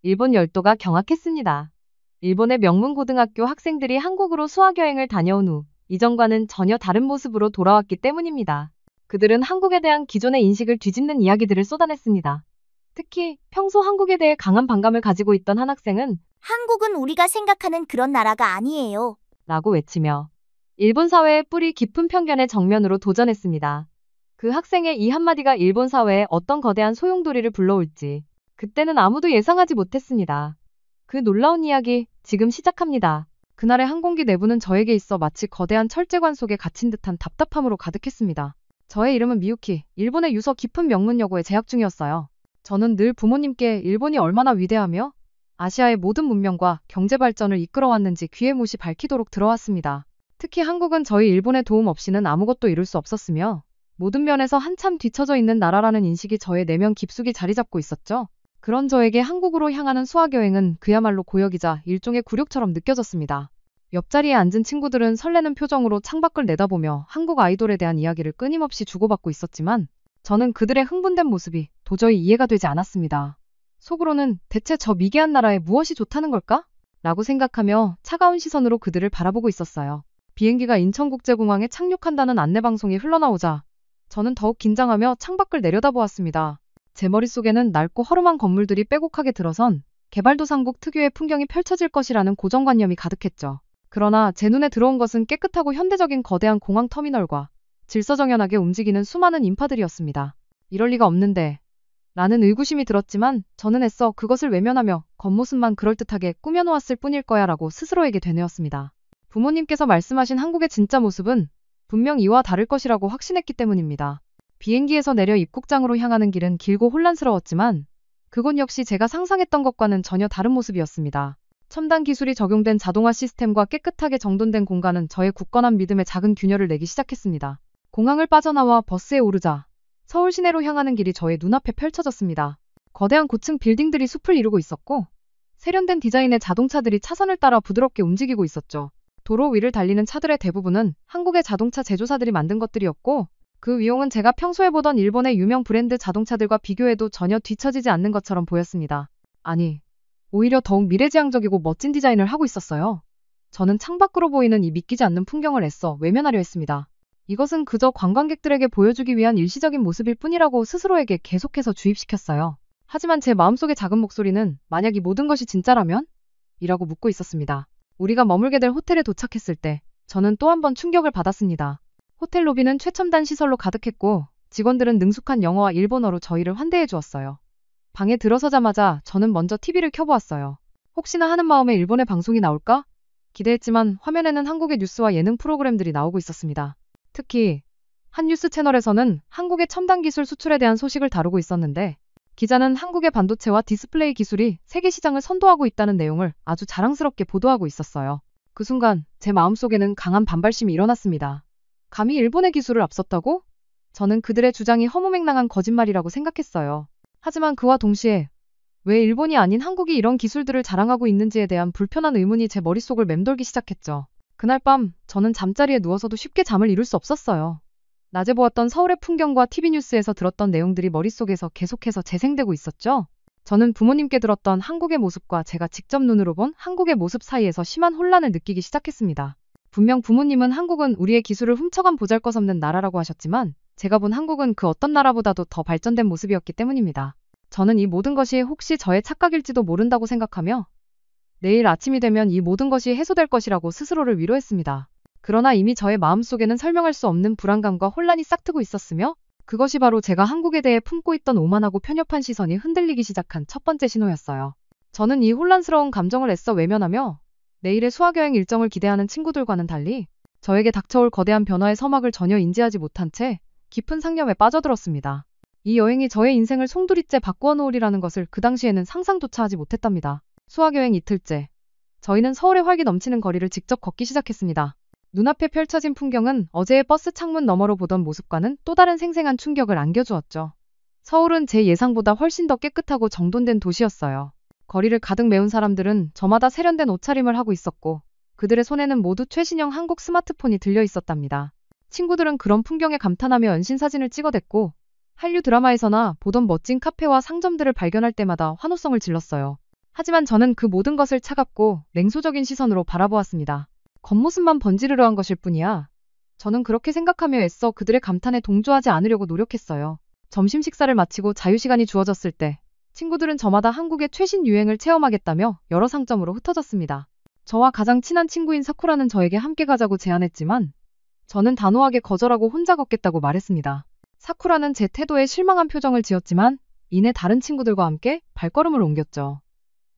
일본 열도가 경악했습니다. 일본의 명문 고등학교 학생들이 한국으로 수학여행을 다녀온 후 이전과는 전혀 다른 모습으로 돌아왔기 때문입니다. 그들은 한국에 대한 기존의 인식을 뒤집는 이야기들을 쏟아냈습니다. 특히 평소 한국에 대해 강한 반감을 가지고 있던 한 학생은 한국은 우리가 생각하는 그런 나라가 아니에요. 라고 외치며 일본 사회의 뿌리 깊은 편견에 정면으로 도전했습니다. 그 학생의 이 한마디가 일본 사회에 어떤 거대한 소용돌이를 불러올지 그때는 아무도 예상하지 못했습니다. 그 놀라운 이야기 지금 시작합니다. 그날의 항공기 내부는 저에게 있어 마치 거대한 철제관 속에 갇힌 듯한 답답함으로 가득했습니다. 저의 이름은 미유키, 일본의 유서 깊은 명문여고에 재학 중이었어요. 저는 늘 부모님께 일본이 얼마나 위대하며 아시아의 모든 문명과 경제 발전을 이끌어왔는지 귀에 못이 밝히도록 들어왔습니다. 특히 한국은 저희 일본의 도움 없이는 아무것도 이룰 수 없었으며 모든 면에서 한참 뒤처져 있는 나라라는 인식이 저의 내면 깊숙이 자리 잡고 있었죠. 그런 저에게 한국으로 향하는 수학여행은 그야말로 고역이자 일종의 굴욕처럼 느껴졌습니다. 옆자리에 앉은 친구들은 설레는 표정으로 창밖을 내다보며 한국 아이돌에 대한 이야기를 끊임없이 주고받고 있었지만 저는 그들의 흥분된 모습이 도저히 이해가 되지 않았습니다. 속으로는 대체 저 미개한 나라에 무엇이 좋다는 걸까? 라고 생각하며 차가운 시선으로 그들을 바라보고 있었어요. 비행기가 인천국제공항에 착륙한다는 안내방송이 흘러나오자 저는 더욱 긴장하며 창밖을 내려다보았습니다. 제 머릿속에는 낡고 허름한 건물들이 빼곡하게 들어선 개발도상국 특유의 풍경이 펼쳐질 것이라는 고정관념이 가득했죠. 그러나 제 눈에 들어온 것은 깨끗하고 현대적인 거대한 공항 터미널과 질서정연하게 움직이는 수많은 인파들이었습니다. 이럴 리가 없는데 라는 의구심이 들었지만 저는 애써 그것을 외면하며 겉모습만 그럴듯하게 꾸며놓았을 뿐일 거야 라고 스스로에게 되뇌었습니다. 부모님께서 말씀하신 한국의 진짜 모습은 분명 이와 다를 것이라고 확신했기 때문입니다. 비행기에서 내려 입국장으로 향하는 길은 길고 혼란스러웠지만 그곳 역시 제가 상상했던 것과는 전혀 다른 모습이었습니다. 첨단 기술이 적용된 자동화 시스템과 깨끗하게 정돈된 공간은 저의 굳건한 믿음에 작은 균열을 내기 시작했습니다. 공항을 빠져나와 버스에 오르자 서울 시내로 향하는 길이 저의 눈앞에 펼쳐졌습니다. 거대한 고층 빌딩들이 숲을 이루고 있었고 세련된 디자인의 자동차들이 차선을 따라 부드럽게 움직이고 있었죠. 도로 위를 달리는 차들의 대부분은 한국의 자동차 제조사들이 만든 것들이었고 그 위용은 제가 평소에 보던 일본의 유명 브랜드 자동차들과 비교해도 전혀 뒤처지지 않는 것처럼 보였습니다. 아니, 오히려 더욱 미래지향적이고 멋진 디자인을 하고 있었어요. 저는 창밖으로 보이는 이 믿기지 않는 풍경을 애써 외면하려 했습니다. 이것은 그저 관광객들에게 보여주기 위한 일시적인 모습일 뿐이라고 스스로에게 계속해서 주입시켰어요. 하지만 제 마음속의 작은 목소리는 만약 이 모든 것이 진짜라면? 이라고 묻고 있었습니다. 우리가 머물게 될 호텔에 도착했을 때 저는 또 한 번 충격을 받았습니다. 호텔 로비는 최첨단 시설로 가득했고 직원들은 능숙한 영어와 일본어로 저희를 환대해 주었어요. 방에 들어서자마자 저는 먼저 TV를 켜보았어요. 혹시나 하는 마음에 일본의 방송이 나올까? 기대했지만 화면에는 한국의 뉴스와 예능 프로그램들이 나오고 있었습니다. 특히 한 뉴스 채널에서는 한국의 첨단 기술 수출에 대한 소식을 다루고 있었는데 기자는 한국의 반도체와 디스플레이 기술이 세계 시장을 선도하고 있다는 내용을 아주 자랑스럽게 보도하고 있었어요. 그 순간 제 마음속에는 강한 반발심이 일어났습니다. 감히 일본의 기술을 앞섰다고? 저는 그들의 주장이 허무맹랑한 거짓말이라고 생각했어요. 하지만 그와 동시에 왜 일본이 아닌 한국이 이런 기술들을 자랑하고 있는지에 대한 불편한 의문이 제 머릿속을 맴돌기 시작했죠. 그날 밤 저는 잠자리에 누워서도 쉽게 잠을 이룰 수 없었어요. 낮에 보았던 서울의 풍경과 TV 뉴스에서 들었던 내용들이 머릿속에서 계속해서 재생되고 있었죠. 저는 부모님께 들었던 한국의 모습과 제가 직접 눈으로 본 한국의 모습 사이에서 심한 혼란을 느끼기 시작했습니다. 분명 부모님은 한국은 우리의 기술을 훔쳐간 보잘것없는 나라라고 하셨지만 제가 본 한국은 그 어떤 나라보다도 더 발전된 모습이었기 때문입니다. 저는 이 모든 것이 혹시 저의 착각일지도 모른다고 생각하며 내일 아침이 되면 이 모든 것이 해소될 것이라고 스스로를 위로했습니다. 그러나 이미 저의 마음속에는 설명할 수 없는 불안감과 혼란이 싹트고 있었으며 그것이 바로 제가 한국에 대해 품고 있던 오만하고 편협한 시선이 흔들리기 시작한 첫 번째 신호였어요. 저는 이 혼란스러운 감정을 애써 외면하며 내일의 수학여행 일정을 기대하는 친구들과는 달리 저에게 닥쳐올 거대한 변화의 서막을 전혀 인지하지 못한 채 깊은 상념에 빠져들었습니다. 이 여행이 저의 인생을 송두리째 바꾸어 놓으리라는 것을 그 당시에는 상상조차 하지 못했답니다. 수학여행 이틀째. 저희는 서울의 활기 넘치는 거리를 직접 걷기 시작했습니다. 눈앞에 펼쳐진 풍경은 어제의 버스 창문 너머로 보던 모습과는 또 다른 생생한 충격을 안겨주었죠. 서울은 제 예상보다 훨씬 더 깨끗하고 정돈된 도시였어요. 거리를 가득 메운 사람들은 저마다 세련된 옷차림을 하고 있었고 그들의 손에는 모두 최신형 한국 스마트폰이 들려 있었답니다. 친구들은 그런 풍경에 감탄하며 연신사진을 찍어댔고 한류 드라마에서나 보던 멋진 카페와 상점들을 발견할 때마다 환호성을 질렀어요. 하지만 저는 그 모든 것을 차갑고 냉소적인 시선으로 바라보았습니다. 겉모습만 번지르르한 것일 뿐이야. 저는 그렇게 생각하며 애써 그들의 감탄에 동조하지 않으려고 노력했어요. 점심 식사를 마치고 자유시간이 주어졌을 때 친구들은 저마다 한국의 최신 유행을 체험하겠다며 여러 상점으로 흩어졌습니다. 저와 가장 친한 친구인 사쿠라는 저에게 함께 가자고 제안했지만 저는 단호하게 거절하고 혼자 걷겠다고 말했습니다. 사쿠라는 제 태도에 실망한 표정을 지었지만 이내 다른 친구들과 함께 발걸음을 옮겼죠.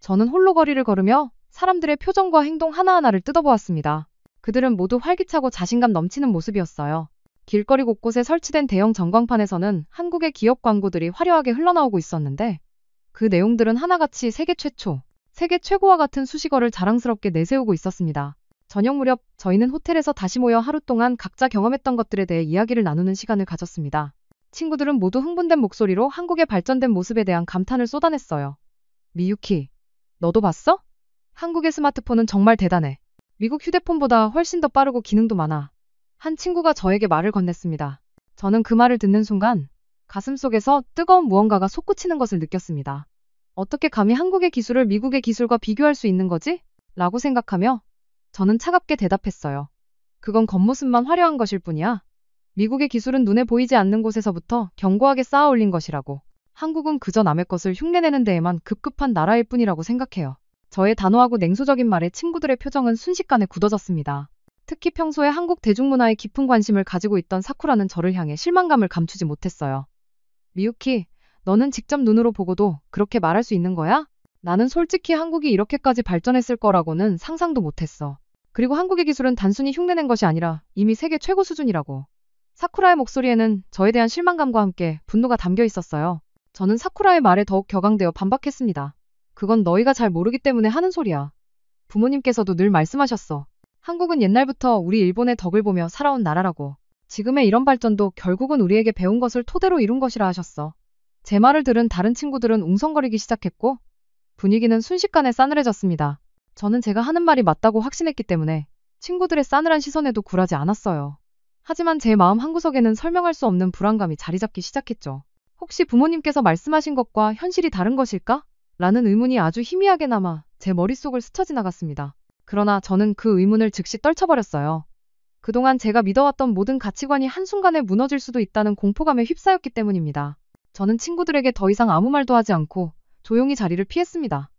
저는 홀로 거리를 걸으며 사람들의 표정과 행동 하나하나를 뜯어보았습니다. 그들은 모두 활기차고 자신감 넘치는 모습이었어요. 길거리 곳곳에 설치된 대형 전광판에서는 한국의 기업 광고들이 화려하게 흘러나오고 있었는데 그 내용들은 하나같이 세계 최초, 세계 최고와 같은 수식어를 자랑스럽게 내세우고 있었습니다. 저녁 무렵 저희는 호텔에서 다시 모여 하루 동안 각자 경험했던 것들에 대해 이야기를 나누는 시간을 가졌습니다. 친구들은 모두 흥분된 목소리로 한국의 발전된 모습에 대한 감탄을 쏟아냈어요. 미유키, 너도 봤어? 한국의 스마트폰은 정말 대단해. 미국 휴대폰보다 훨씬 더 빠르고 기능도 많아. 한 친구가 저에게 말을 건넸습니다. 저는 그 말을 듣는 순간 가슴속에서 뜨거운 무언가가 솟구치는 것을 느꼈습니다. 어떻게 감히 한국의 기술을 미국의 기술과 비교할 수 있는 거지? 라고 생각하며 저는 차갑게 대답했어요. 그건 겉모습만 화려한 것일 뿐이야. 미국의 기술은 눈에 보이지 않는 곳에서부터 견고하게 쌓아 올린 것이라고. 한국은 그저 남의 것을 흉내내는 데에만 급급한 나라일 뿐이라고 생각해요. 저의 단호하고 냉소적인 말에 친구들의 표정은 순식간에 굳어졌습니다. 특히 평소에 한국 대중문화에 깊은 관심을 가지고 있던 사쿠라는 저를 향해 실망감을 감추지 못했어요. 미유키, 너는 직접 눈으로 보고도 그렇게 말할 수 있는 거야? 나는 솔직히 한국이 이렇게까지 발전했을 거라고는 상상도 못했어. 그리고 한국의 기술은 단순히 흉내낸 것이 아니라 이미 세계 최고 수준이라고. 사쿠라의 목소리에는 저에 대한 실망감과 함께 분노가 담겨 있었어요. 저는 사쿠라의 말에 더욱 격앙되어 반박했습니다. 그건 너희가 잘 모르기 때문에 하는 소리야. 부모님께서도 늘 말씀하셨어. 한국은 옛날부터 우리 일본의 덕을 보며 살아온 나라라고. 지금의 이런 발전도 결국은 우리에게 배운 것을 토대로 이룬 것이라 하셨어. 제 말을 들은 다른 친구들은 웅성거리기 시작했고 분위기는 순식간에 싸늘해졌습니다. 저는 제가 하는 말이 맞다고 확신했기 때문에 친구들의 싸늘한 시선에도 굴하지 않았어요. 하지만 제 마음 한구석에는 설명할 수 없는 불안감이 자리 잡기 시작했죠. 혹시 부모님께서 말씀하신 것과 현실이 다른 것일까? 라는 의문이 아주 희미하게 남아 제 머릿속을 스쳐 지나갔습니다. 그러나 저는 그 의문을 즉시 떨쳐버렸어요. 그동안 제가 믿어왔던 모든 가치관이 한순간에 무너질 수도 있다는 공포감에 휩싸였기 때문입니다. 저는 친구들에게 더 이상 아무 말도 하지 않고 조용히 자리를 피했습니다.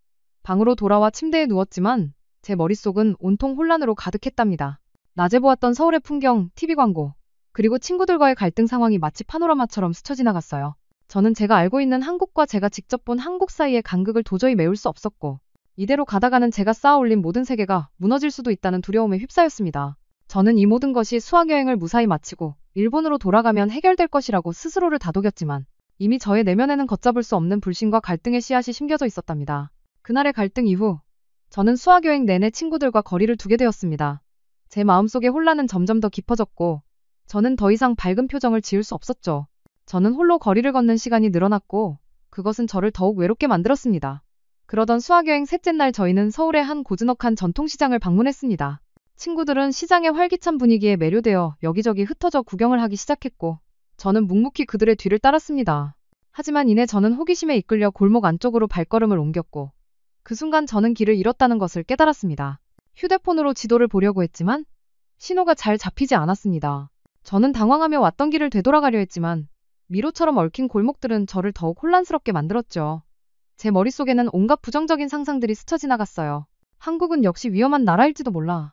방으로 돌아와 침대에 누웠지만 제 머릿속은 온통 혼란으로 가득했답니다. 낮에 보았던 서울의 풍경, TV 광고, 그리고 친구들과의 갈등 상황이 마치 파노라마처럼 스쳐 지나갔어요. 저는 제가 알고 있는 한국과 제가 직접 본 한국 사이의 간극을 도저히 메울 수 없었고 이대로 가다가는 제가 쌓아올린 모든 세계가 무너질 수도 있다는 두려움에 휩싸였습니다. 저는 이 모든 것이 수학여행을 무사히 마치고 일본으로 돌아가면 해결될 것이라고 스스로를 다독였지만 이미 저의 내면에는 걷잡을 수 없는 불신과 갈등의 씨앗이 심겨져 있었답니다. 그날의 갈등 이후 저는 수학여행 내내 친구들과 거리를 두게 되었습니다. 제 마음속의 혼란은 점점 더 깊어졌고 저는 더 이상 밝은 표정을 지을 수 없었죠. 저는 홀로 거리를 걷는 시간이 늘어났고 그것은 저를 더욱 외롭게 만들었습니다. 그러던 수학여행 셋째 날 저희는 서울의 한 고즈넉한 전통시장을 방문했습니다. 친구들은 시장의 활기찬 분위기에 매료되어 여기저기 흩어져 구경을 하기 시작했고 저는 묵묵히 그들의 뒤를 따랐습니다. 하지만 이내 저는 호기심에 이끌려 골목 안쪽으로 발걸음을 옮겼고 그 순간 저는 길을 잃었다는 것을 깨달았습니다. 휴대폰으로 지도를 보려고 했지만 신호가 잘 잡히지 않았습니다. 저는 당황하며 왔던 길을 되돌아가려 했지만 미로처럼 얽힌 골목들은 저를 더욱 혼란스럽게 만들었죠. 제 머릿속에는 온갖 부정적인 상상들이 스쳐 지나갔어요. 한국은 역시 위험한 나라일지도 몰라.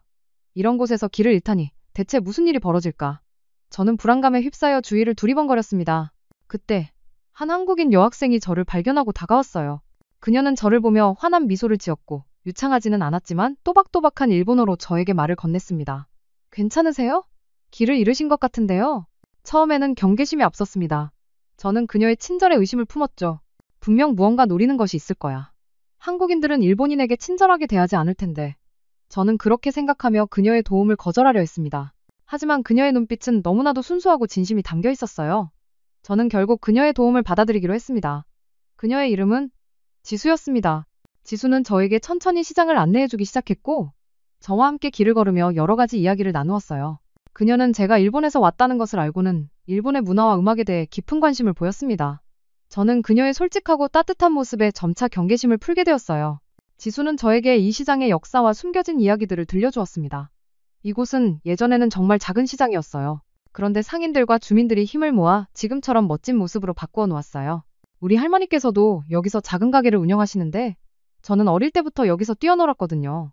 이런 곳에서 길을 잃다니 대체 무슨 일이 벌어질까? 저는 불안감에 휩싸여 주위를 두리번거렸습니다. 그때 한 한국인 여학생이 저를 발견하고 다가왔어요. 그녀는 저를 보며 환한 미소를 지었고 유창하지는 않았지만 또박또박한 일본어로 저에게 말을 건넸습니다. 괜찮으세요? 길을 잃으신 것 같은데요. 처음에는 경계심이 앞섰습니다. 저는 그녀의 친절에 의심을 품었죠. 분명 무언가 노리는 것이 있을 거야. 한국인들은 일본인에게 친절하게 대하지 않을 텐데. 저는 그렇게 생각하며 그녀의 도움을 거절하려 했습니다. 하지만 그녀의 눈빛은 너무나도 순수하고 진심이 담겨 있었어요. 저는 결국 그녀의 도움을 받아들이기로 했습니다. 그녀의 이름은 지수였습니다. 지수는 저에게 천천히 시장을 안내해주기 시작했고 저와 함께 길을 걸으며 여러 가지 이야기를 나누었어요. 그녀는 제가 일본에서 왔다는 것을 알고는 일본의 문화와 음악에 대해 깊은 관심을 보였습니다. 저는 그녀의 솔직하고 따뜻한 모습에 점차 경계심을 풀게 되었어요. 지수는 저에게 이 시장의 역사와 숨겨진 이야기들을 들려주었습니다. 이곳은 예전에는 정말 작은 시장이었어요. 그런데 상인들과 주민들이 힘을 모아 지금처럼 멋진 모습으로 바꾸어 놓았어요. 우리 할머니께서도 여기서 작은 가게를 운영하시는데 저는 어릴 때부터 여기서 뛰어놀았거든요.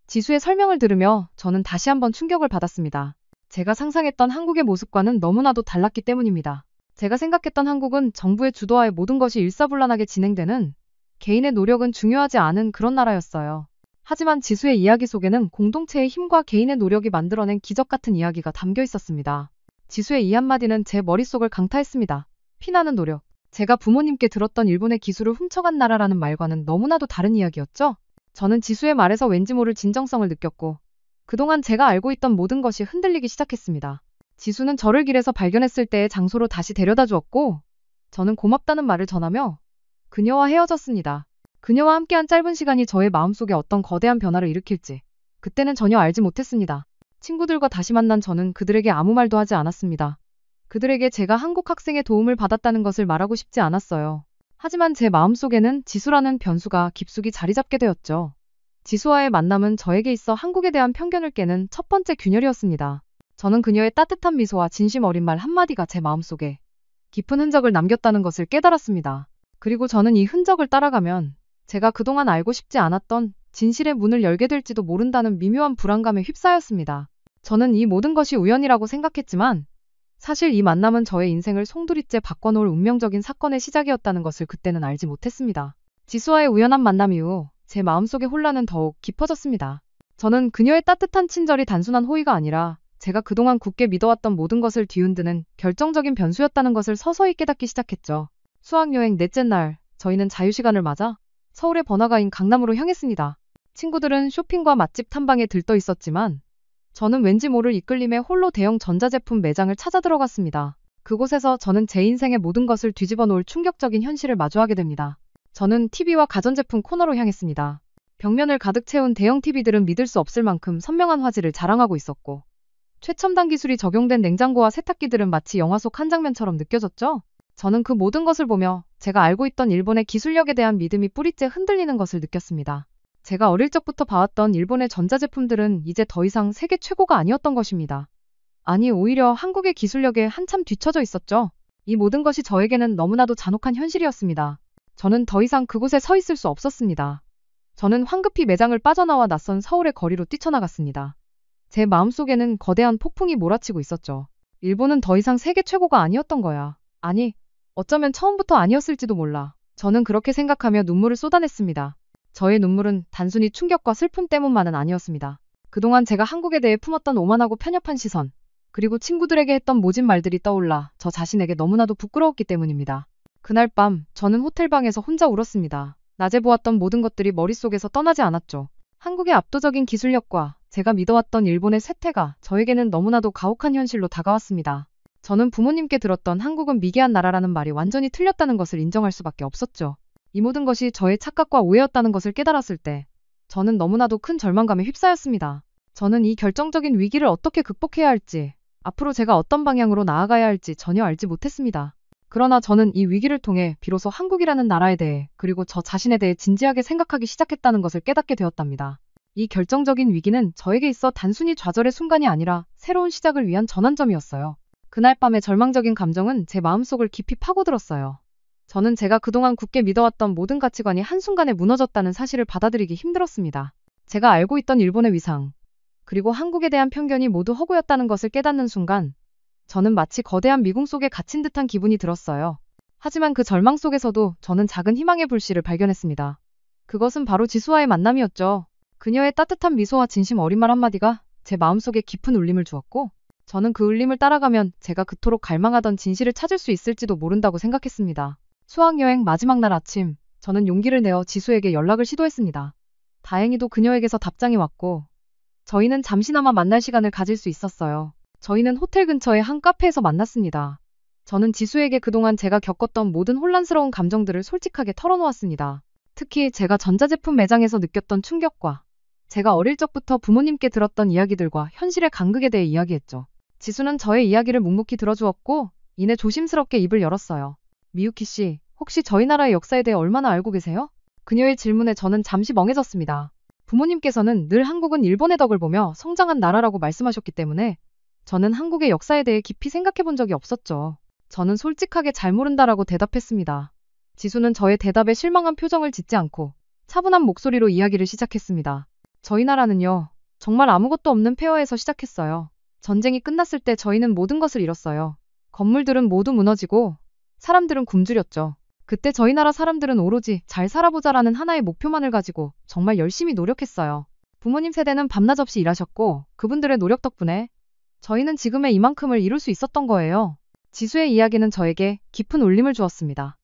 지수의 설명을 들으며 저는 다시 한번 충격을 받았습니다. 제가 상상했던 한국의 모습과는 너무나도 달랐기 때문입니다. 제가 생각했던 한국은 정부의 주도하에 모든 것이 일사불란하게 진행되는, 개인의 노력은 중요하지 않은 그런 나라였어요. 하지만 지수의 이야기 속에는 공동체의 힘과 개인의 노력이 만들어낸 기적 같은 이야기가 담겨 있었습니다. 지수의 이 한마디는 제 머릿속을 강타했습니다. 피나는 노력. 제가 부모님께 들었던 일본의 기술을 훔쳐간 나라라는 말과는 너무나도 다른 이야기였죠? 저는 지수의 말에서 왠지 모를 진정성을 느꼈고 그동안 제가 알고 있던 모든 것이 흔들리기 시작했습니다. 지수는 저를 길에서 발견했을 때의 장소로 다시 데려다 주었고 저는 고맙다는 말을 전하며 그녀와 헤어졌습니다. 그녀와 함께한 짧은 시간이 저의 마음속에 어떤 거대한 변화를 일으킬지 그때는 전혀 알지 못했습니다. 친구들과 다시 만난 저는 그들에게 아무 말도 하지 않았습니다. 그들에게 제가 한국 학생의 도움을 받았다는 것을 말하고 싶지 않았어요. 하지만 제 마음속에는 지수라는 변수가 깊숙이 자리 잡게 되었죠. 지수와의 만남은 저에게 있어 한국에 대한 편견을 깨는 첫 번째 균열이었습니다. 저는 그녀의 따뜻한 미소와 진심 어린 말 한마디가 제 마음속에 깊은 흔적을 남겼다는 것을 깨달았습니다. 그리고 저는 이 흔적을 따라가면 제가 그동안 알고 싶지 않았던 진실의 문을 열게 될지도 모른다는 미묘한 불안감에 휩싸였습니다. 저는 이 모든 것이 우연이라고 생각했지만 사실 이 만남은 저의 인생을 송두리째 바꿔놓을 운명적인 사건의 시작이었다는 것을 그때는 알지 못했습니다. 지수와의 우연한 만남 이후 제 마음속의 혼란은 더욱 깊어졌습니다. 저는 그녀의 따뜻한 친절이 단순한 호의가 아니라 제가 그동안 굳게 믿어왔던 모든 것을 뒤흔드는 결정적인 변수였다는 것을 서서히 깨닫기 시작했죠. 수학여행 넷째 날, 저희는 자유시간을 맞아 서울의 번화가인 강남으로 향했습니다. 친구들은 쇼핑과 맛집 탐방에 들떠 있었지만 저는 왠지 모를 이끌림에 홀로 대형 전자제품 매장을 찾아 들어갔습니다. 그곳에서 저는 제 인생의 모든 것을 뒤집어 놓을 충격적인 현실을 마주하게 됩니다. 저는 TV와 가전제품 코너로 향했습니다. 벽면을 가득 채운 대형 TV들은 믿을 수 없을 만큼 선명한 화질을 자랑하고 있었고 최첨단 기술이 적용된 냉장고와 세탁기들은 마치 영화 속 한 장면처럼 느껴졌죠? 저는 그 모든 것을 보며 제가 알고 있던 일본의 기술력에 대한 믿음이 뿌리째 흔들리는 것을 느꼈습니다. 제가 어릴 적부터 봐왔던 일본의 전자제품들은 이제 더 이상 세계 최고가 아니었던 것입니다. 아니, 오히려 한국의 기술력에 한참 뒤처져 있었죠. 이 모든 것이 저에게는 너무나도 잔혹한 현실이었습니다. 저는 더 이상 그곳에 서 있을 수 없었습니다. 저는 황급히 매장을 빠져나와 낯선 서울의 거리로 뛰쳐나갔습니다. 제 마음속에는 거대한 폭풍이 몰아치고 있었죠. 일본은 더 이상 세계 최고가 아니었던 거야. 아니, 어쩌면 처음부터 아니었을지도 몰라. 저는 그렇게 생각하며 눈물을 쏟아냈습니다. 저의 눈물은 단순히 충격과 슬픔 때문만은 아니었습니다. 그동안 제가 한국에 대해 품었던 오만하고 편협한 시선, 그리고 친구들에게 했던 모진 말들이 떠올라 저 자신에게 너무나도 부끄러웠기 때문입니다. 그날 밤 저는 호텔방에서 혼자 울었습니다. 낮에 보았던 모든 것들이 머릿속에서 떠나지 않았죠. 한국의 압도적인 기술력과 제가 믿어왔던 일본의 쇠퇴가 저에게는 너무나도 가혹한 현실로 다가왔습니다. 저는 부모님께 들었던 한국은 미개한 나라라는 말이 완전히 틀렸다는 것을 인정할 수밖에 없었죠. 이 모든 것이 저의 착각과 오해였다는 것을 깨달았을 때 저는 너무나도 큰 절망감에 휩싸였습니다. 저는 이 결정적인 위기를 어떻게 극복해야 할지, 앞으로 제가 어떤 방향으로 나아가야 할지 전혀 알지 못했습니다. 그러나 저는 이 위기를 통해 비로소 한국이라는 나라에 대해 그리고 저 자신에 대해 진지하게 생각하기 시작했다는 것을 깨닫게 되었답니다. 이 결정적인 위기는 저에게 있어 단순히 좌절의 순간이 아니라 새로운 시작을 위한 전환점이었어요. 그날 밤의 절망적인 감정은 제 마음속을 깊이 파고들었어요. 저는 제가 그동안 굳게 믿어왔던 모든 가치관이 한순간에 무너졌다는 사실을 받아들이기 힘들었습니다. 제가 알고 있던 일본의 위상, 그리고 한국에 대한 편견이 모두 허구였다는 것을 깨닫는 순간 저는 마치 거대한 미궁 속에 갇힌 듯한 기분이 들었어요. 하지만 그 절망 속에서도 저는 작은 희망의 불씨를 발견했습니다. 그것은 바로 지수와의 만남이었죠. 그녀의 따뜻한 미소와 진심 어린 말 한마디가 제 마음속에 깊은 울림을 주었고 저는 그 울림을 따라가면 제가 그토록 갈망하던 진실을 찾을 수 있을지도 모른다고 생각했습니다. 수학여행 마지막 날 아침, 저는 용기를 내어 지수에게 연락을 시도했습니다. 다행히도 그녀에게서 답장이 왔고 저희는 잠시나마 만날 시간을 가질 수 있었어요. 저희는 호텔 근처의 한 카페에서 만났습니다. 저는 지수에게 그동안 제가 겪었던 모든 혼란스러운 감정들을 솔직하게 털어놓았습니다. 특히 제가 전자제품 매장에서 느꼈던 충격과 제가 어릴 적부터 부모님께 들었던 이야기들과 현실의 간극에 대해 이야기했죠. 지수는 저의 이야기를 묵묵히 들어주었고 이내 조심스럽게 입을 열었어요. 미유키 씨, 혹시 저희 나라의 역사에 대해 얼마나 알고 계세요? 그녀의 질문에 저는 잠시 멍해졌습니다. 부모님께서는 늘 한국은 일본의 덕을 보며 성장한 나라라고 말씀하셨기 때문에 저는 한국의 역사에 대해 깊이 생각해 본 적이 없었죠. 저는 솔직하게 잘 모른다라고 대답했습니다. 지수는 저의 대답에 실망한 표정을 짓지 않고 차분한 목소리로 이야기를 시작했습니다. 저희 나라는요, 정말 아무것도 없는 폐허에서 시작했어요. 전쟁이 끝났을 때 저희는 모든 것을 잃었어요. 건물들은 모두 무너지고 사람들은 굶주렸죠. 그때 저희 나라 사람들은 오로지 잘 살아보자라는 하나의 목표만을 가지고 정말 열심히 노력했어요. 부모님 세대는 밤낮 없이 일하셨고 그분들의 노력 덕분에 저희는 지금의 이만큼을 이룰 수 있었던 거예요. 지수의 이야기는 저에게 깊은 울림을 주었습니다.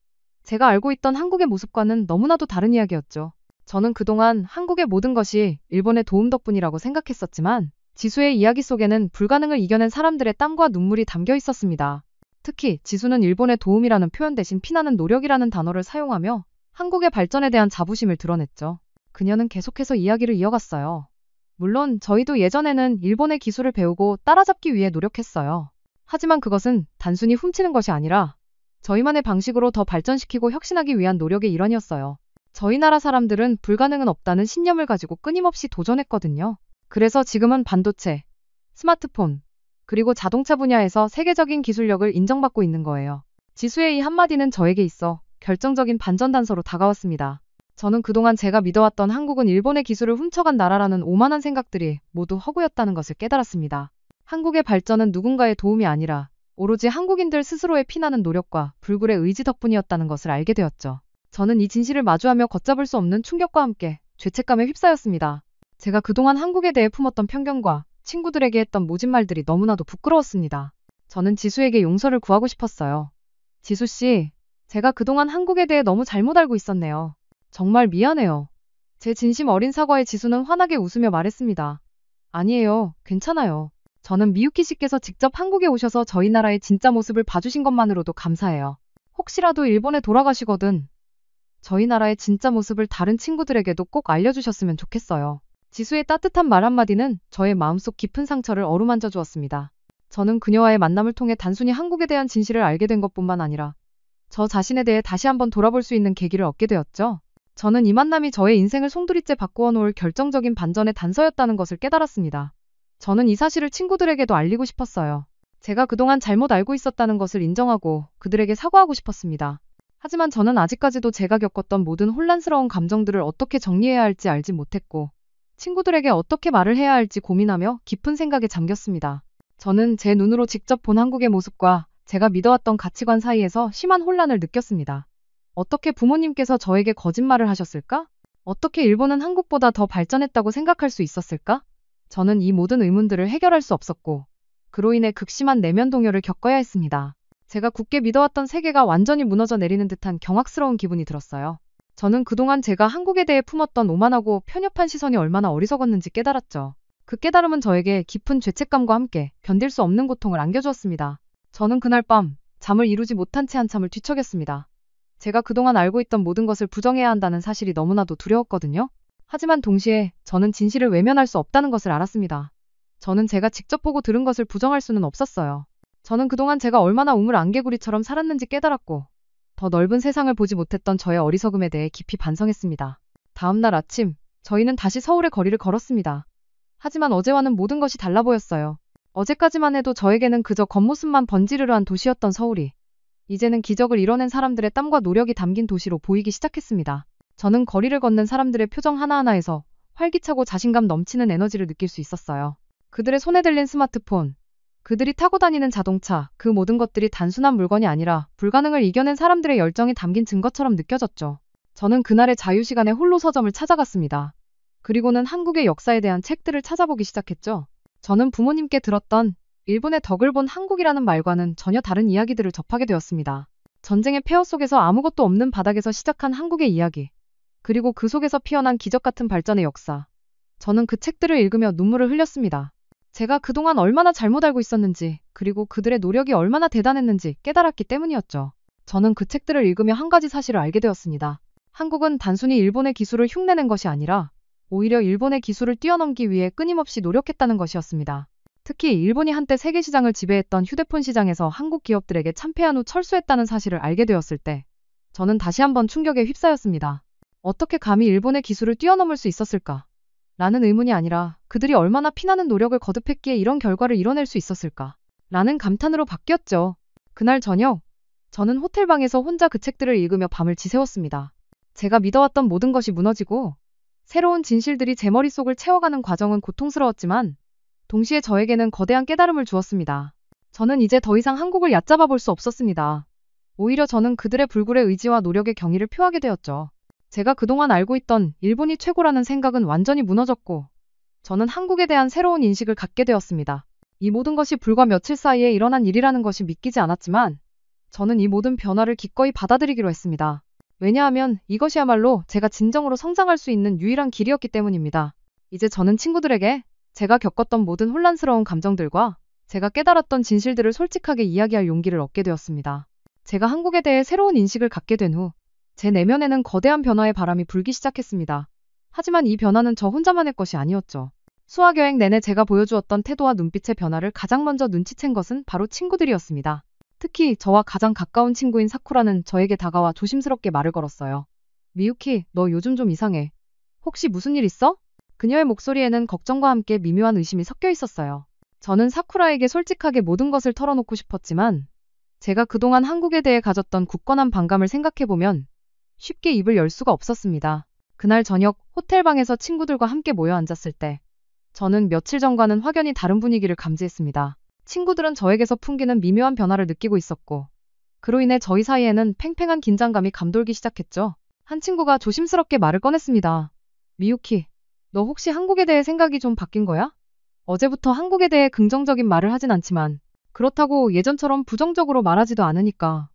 제가 알고 있던 한국의 모습과는 너무나도 다른 이야기였죠. 저는 그동안 한국의 모든 것이 일본의 도움 덕분이라고 생각했었지만 지수의 이야기 속에는 불가능을 이겨낸 사람들의 땀과 눈물이 담겨 있었습니다. 특히 지수는 일본의 도움이라는 표현 대신 피나는 노력이라는 단어를 사용하며 한국의 발전에 대한 자부심을 드러냈죠. 그녀는 계속해서 이야기를 이어갔어요. 물론 저희도 예전에는 일본의 기술을 배우고 따라잡기 위해 노력했어요. 하지만 그것은 단순히 훔치는 것이 아니라 저희만의 방식으로 더 발전시키고 혁신하기 위한 노력의 일환이었어요. 저희 나라 사람들은 불가능은 없다는 신념을 가지고 끊임없이 도전했거든요. 그래서 지금은 반도체, 스마트폰, 그리고 자동차 분야에서 세계적인 기술력을 인정받고 있는 거예요. 지수의 이 한마디는 저에게 있어 결정적인 반전 단서로 다가왔습니다. 저는 그동안 제가 믿어왔던 한국은 일본의 기술을 훔쳐간 나라라는 오만한 생각들이 모두 허구였다는 것을 깨달았습니다. 한국의 발전은 누군가의 도움이 아니라 오로지 한국인들 스스로의 피나는 노력과 불굴의 의지 덕분이었다는 것을 알게 되었죠. 저는 이 진실을 마주하며 걷잡을 수 없는 충격과 함께 죄책감에 휩싸였습니다. 제가 그동안 한국에 대해 품었던 편견과 친구들에게 했던 모진 말들이 너무나도 부끄러웠습니다. 저는 지수에게 용서를 구하고 싶었어요. 지수 씨, 제가 그동안 한국에 대해 너무 잘못 알고 있었네요. 정말 미안해요. 제 진심 어린 사과에 지수는 환하게 웃으며 말했습니다. 아니에요, 괜찮아요. 저는 미유키 씨께서 직접 한국에 오셔서 저희 나라의 진짜 모습을 봐주신 것만으로도 감사해요. 혹시라도 일본에 돌아가시거든 저희 나라의 진짜 모습을 다른 친구들에게도 꼭 알려주셨으면 좋겠어요. 지수의 따뜻한 말 한마디는 저의 마음속 깊은 상처를 어루만져 주었습니다. 저는 그녀와의 만남을 통해 단순히 한국에 대한 진실을 알게 된 것뿐만 아니라 저 자신에 대해 다시 한번 돌아볼 수 있는 계기를 얻게 되었죠. 저는 이 만남이 저의 인생을 송두리째 바꾸어 놓을 결정적인 반전의 단서였다는 것을 깨달았습니다. 저는 이 사실을 친구들에게도 알리고 싶었어요. 제가 그동안 잘못 알고 있었다는 것을 인정하고 그들에게 사과하고 싶었습니다. 하지만 저는 아직까지도 제가 겪었던 모든 혼란스러운 감정들을 어떻게 정리해야 할지 알지 못했고 친구들에게 어떻게 말을 해야 할지 고민하며 깊은 생각에 잠겼습니다. 저는 제 눈으로 직접 본 한국의 모습과 제가 믿어왔던 가치관 사이에서 심한 혼란을 느꼈습니다. 어떻게 부모님께서 저에게 거짓말을 하셨을까? 어떻게 일본은 한국보다 더 발전했다고 생각할 수 있었을까? 저는 이 모든 의문들을 해결할 수 없었고 그로 인해 극심한 내면 동요를 겪어야 했습니다. 제가 굳게 믿어왔던 세계가 완전히 무너져 내리는 듯한 경악스러운 기분이 들었어요. 저는 그동안 제가 한국에 대해 품었던 오만하고 편협한 시선이 얼마나 어리석었는지 깨달았죠. 그 깨달음은 저에게 깊은 죄책감과 함께 견딜 수 없는 고통을 안겨주었습니다. 저는 그날 밤 잠을 이루지 못한 채 한참을 뒤척였습니다. 제가 그동안 알고 있던 모든 것을 부정해야 한다는 사실이 너무나도 두려웠거든요. 하지만 동시에 저는 진실을 외면할 수 없다는 것을 알았습니다. 저는 제가 직접 보고 들은 것을 부정할 수는 없었어요. 저는 그동안 제가 얼마나 우물 안개구리처럼 살았는지 깨달았고 더 넓은 세상을 보지 못했던 저의 어리석음에 대해 깊이 반성했습니다. 다음 날 아침, 저희는 다시 서울의 거리를 걸었습니다. 하지만 어제와는 모든 것이 달라 보였어요. 어제까지만 해도 저에게는 그저 겉모습만 번지르르한 도시였던 서울이 이제는 기적을 이뤄낸 사람들의 땀과 노력이 담긴 도시로 보이기 시작했습니다. 저는 거리를 걷는 사람들의 표정 하나하나에서 활기차고 자신감 넘치는 에너지를 느낄 수 있었어요. 그들의 손에 들린 스마트폰, 그들이 타고 다니는 자동차, 그 모든 것들이 단순한 물건이 아니라 불가능을 이겨낸 사람들의 열정이 담긴 증거처럼 느껴졌죠. 저는 그날의 자유시간에 홀로 서점을 찾아갔습니다. 그리고는 한국의 역사에 대한 책들을 찾아보기 시작했죠. 저는 부모님께 들었던 일본의 덕을 본 한국이라는 말과는 전혀 다른 이야기들을 접하게 되었습니다. 전쟁의 폐허 속에서 아무것도 없는 바닥에서 시작한 한국의 이야기, 그리고 그 속에서 피어난 기적 같은 발전의 역사. 저는 그 책들을 읽으며 눈물을 흘렸습니다. 제가 그동안 얼마나 잘못 알고 있었는지, 그리고 그들의 노력이 얼마나 대단했는지 깨달았기 때문이었죠. 저는 그 책들을 읽으며 한 가지 사실을 알게 되었습니다. 한국은 단순히 일본의 기술을 흉내낸 것이 아니라 오히려 일본의 기술을 뛰어넘기 위해 끊임없이 노력했다는 것이었습니다. 특히 일본이 한때 세계 시장을 지배했던 휴대폰 시장에서 한국 기업들에게 참패한 후 철수했다는 사실을 알게 되었을 때 저는 다시 한번 충격에 휩싸였습니다. 어떻게 감히 일본의 기술을 뛰어넘을 수 있었을까? 라는 의문이 아니라 그들이 얼마나 피나는 노력을 거듭했기에 이런 결과를 이뤄낼 수 있었을까? 라는 감탄으로 바뀌었죠. 그날 저녁, 저는 호텔방에서 혼자 그 책들을 읽으며 밤을 지새웠습니다. 제가 믿어왔던 모든 것이 무너지고 새로운 진실들이 제 머릿속을 채워가는 과정은 고통스러웠지만 동시에 저에게는 거대한 깨달음을 주었습니다. 저는 이제 더 이상 한국을 얕잡아 볼 수 없었습니다. 오히려 저는 그들의 불굴의 의지와 노력의 경의를 표하게 되었죠. 제가 그동안 알고 있던 일본이 최고라는 생각은 완전히 무너졌고 저는 한국에 대한 새로운 인식을 갖게 되었습니다. 이 모든 것이 불과 며칠 사이에 일어난 일이라는 것이 믿기지 않았지만 저는 이 모든 변화를 기꺼이 받아들이기로 했습니다. 왜냐하면 이것이야말로 제가 진정으로 성장할 수 있는 유일한 길이었기 때문입니다. 이제 저는 친구들에게 제가 겪었던 모든 혼란스러운 감정들과 제가 깨달았던 진실들을 솔직하게 이야기할 용기를 얻게 되었습니다. 제가 한국에 대해 새로운 인식을 갖게 된 후 제 내면에는 거대한 변화의 바람이 불기 시작했습니다. 하지만 이 변화는 저 혼자만의 것이 아니었죠. 수학여행 내내 제가 보여주었던 태도와 눈빛의 변화를 가장 먼저 눈치챈 것은 바로 친구들이었습니다. 특히 저와 가장 가까운 친구인 사쿠라는 저에게 다가와 조심스럽게 말을 걸었어요. 미유키, 너 요즘 좀 이상해. 혹시 무슨 일 있어? 그녀의 목소리에는 걱정과 함께 미묘한 의심이 섞여 있었어요. 저는 사쿠라에게 솔직하게 모든 것을 털어놓고 싶었지만 제가 그동안 한국에 대해 가졌던 굳건한 반감을 생각해보면 쉽게 입을 열 수가 없었습니다. 그날 저녁 호텔방에서 친구들과 함께 모여 앉았을 때 저는 며칠 전과는 확연히 다른 분위기를 감지했습니다. 친구들은 저에게서 풍기는 미묘한 변화를 느끼고 있었고 그로 인해 저희 사이에는 팽팽한 긴장감이 감돌기 시작했죠. 한 친구가 조심스럽게 말을 꺼냈습니다. 미유키, 너 혹시 한국에 대해 생각이 좀 바뀐 거야? 어제부터 한국에 대해 긍정적인 말을 하진 않지만 그렇다고 예전처럼 부정적으로 말하지도 않으니까.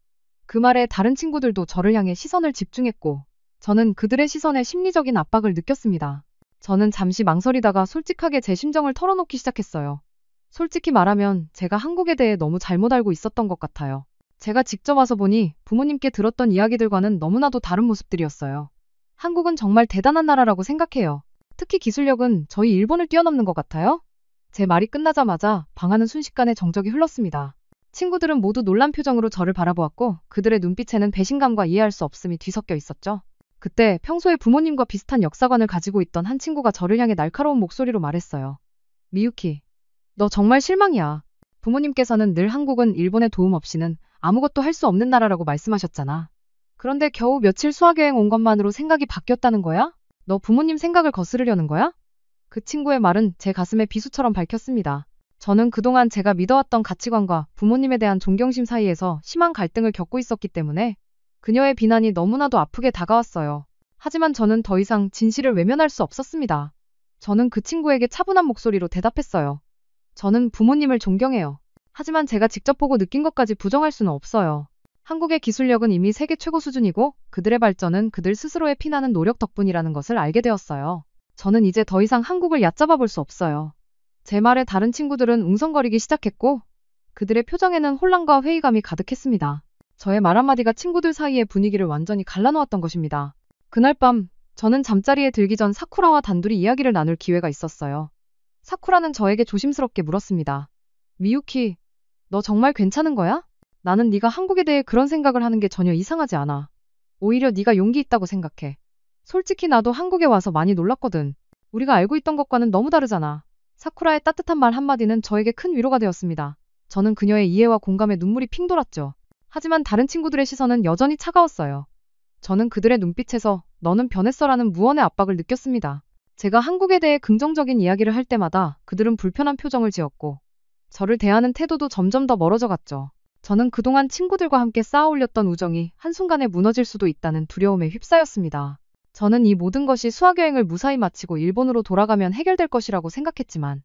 그 말에 다른 친구들도 저를 향해 시선을 집중했고 저는 그들의 시선에 심리적인 압박을 느꼈습니다. 저는 잠시 망설이다가 솔직하게 제 심정을 털어놓기 시작했어요. 솔직히 말하면 제가 한국에 대해 너무 잘못 알고 있었던 것 같아요. 제가 직접 와서 보니 부모님께 들었던 이야기들과는 너무나도 다른 모습들이었어요. 한국은 정말 대단한 나라라고 생각해요. 특히 기술력은 저희 일본을 뛰어넘는 것 같아요. 제 말이 끝나자마자 방하는 순식간에 정적이 흘렀습니다. 친구들은 모두 놀란 표정으로 저를 바라보았고 그들의 눈빛에는 배신감과 이해할 수 없음이 뒤섞여 있었죠. 그때 평소에 부모님과 비슷한 역사관을 가지고 있던 한 친구가 저를 향해 날카로운 목소리로 말했어요. 미유키, 너 정말 실망이야. 부모님께서는 늘 한국은 일본의 도움 없이는 아무것도 할 수 없는 나라라고 말씀하셨잖아. 그런데 겨우 며칠 수학여행 온 것만으로 생각이 바뀌었다는 거야? 너 부모님 생각을 거스르려는 거야? 그 친구의 말은 제 가슴에 비수처럼 밝혔습니다. 저는 그동안 제가 믿어왔던 가치관과 부모님에 대한 존경심 사이에서 심한 갈등을 겪고 있었기 때문에 그녀의 비난이 너무나도 아프게 다가왔어요. 하지만 저는 더 이상 진실을 외면할 수 없었습니다. 저는 그 친구에게 차분한 목소리로 대답했어요. 저는 부모님을 존경해요. 하지만 제가 직접 보고 느낀 것까지 부정할 수는 없어요. 한국의 기술력은 이미 세계 최고 수준이고 그들의 발전은 그들 스스로의 피나는 노력 덕분이라는 것을 알게 되었어요. 저는 이제 더 이상 한국을 얕잡아 볼 수 없어요. 제 말에 다른 친구들은 웅성거리기 시작했고 그들의 표정에는 혼란과 회의감이 가득했습니다. 저의 말 한마디가 친구들 사이의 분위기를 완전히 갈라놓았던 것입니다. 그날 밤 저는 잠자리에 들기 전 사쿠라와 단둘이 이야기를 나눌 기회가 있었어요. 사쿠라는 저에게 조심스럽게 물었습니다. 미유키, 너 정말 괜찮은 거야? 나는 네가 한국에 대해 그런 생각을 하는 게 전혀 이상하지 않아. 오히려 네가 용기 있다고 생각해. 솔직히 나도 한국에 와서 많이 놀랐거든. 우리가 알고 있던 것과는 너무 다르잖아. 사쿠라의 따뜻한 말 한마디는 저에게 큰 위로가 되었습니다. 저는 그녀의 이해와 공감에 눈물이 핑 돌았죠. 하지만 다른 친구들의 시선은 여전히 차가웠어요. 저는 그들의 눈빛에서 너는 변했어라는 무언의 압박을 느꼈습니다. 제가 한국에 대해 긍정적인 이야기를 할 때마다 그들은 불편한 표정을 지었고 저를 대하는 태도도 점점 더 멀어져 갔죠. 저는 그동안 친구들과 함께 쌓아 올렸던 우정이 한순간에 무너질 수도 있다는 두려움에 휩싸였습니다. 저는 이 모든 것이 수학여행을 무사히 마치고 일본으로 돌아가면 해결될 것이라고 생각했지만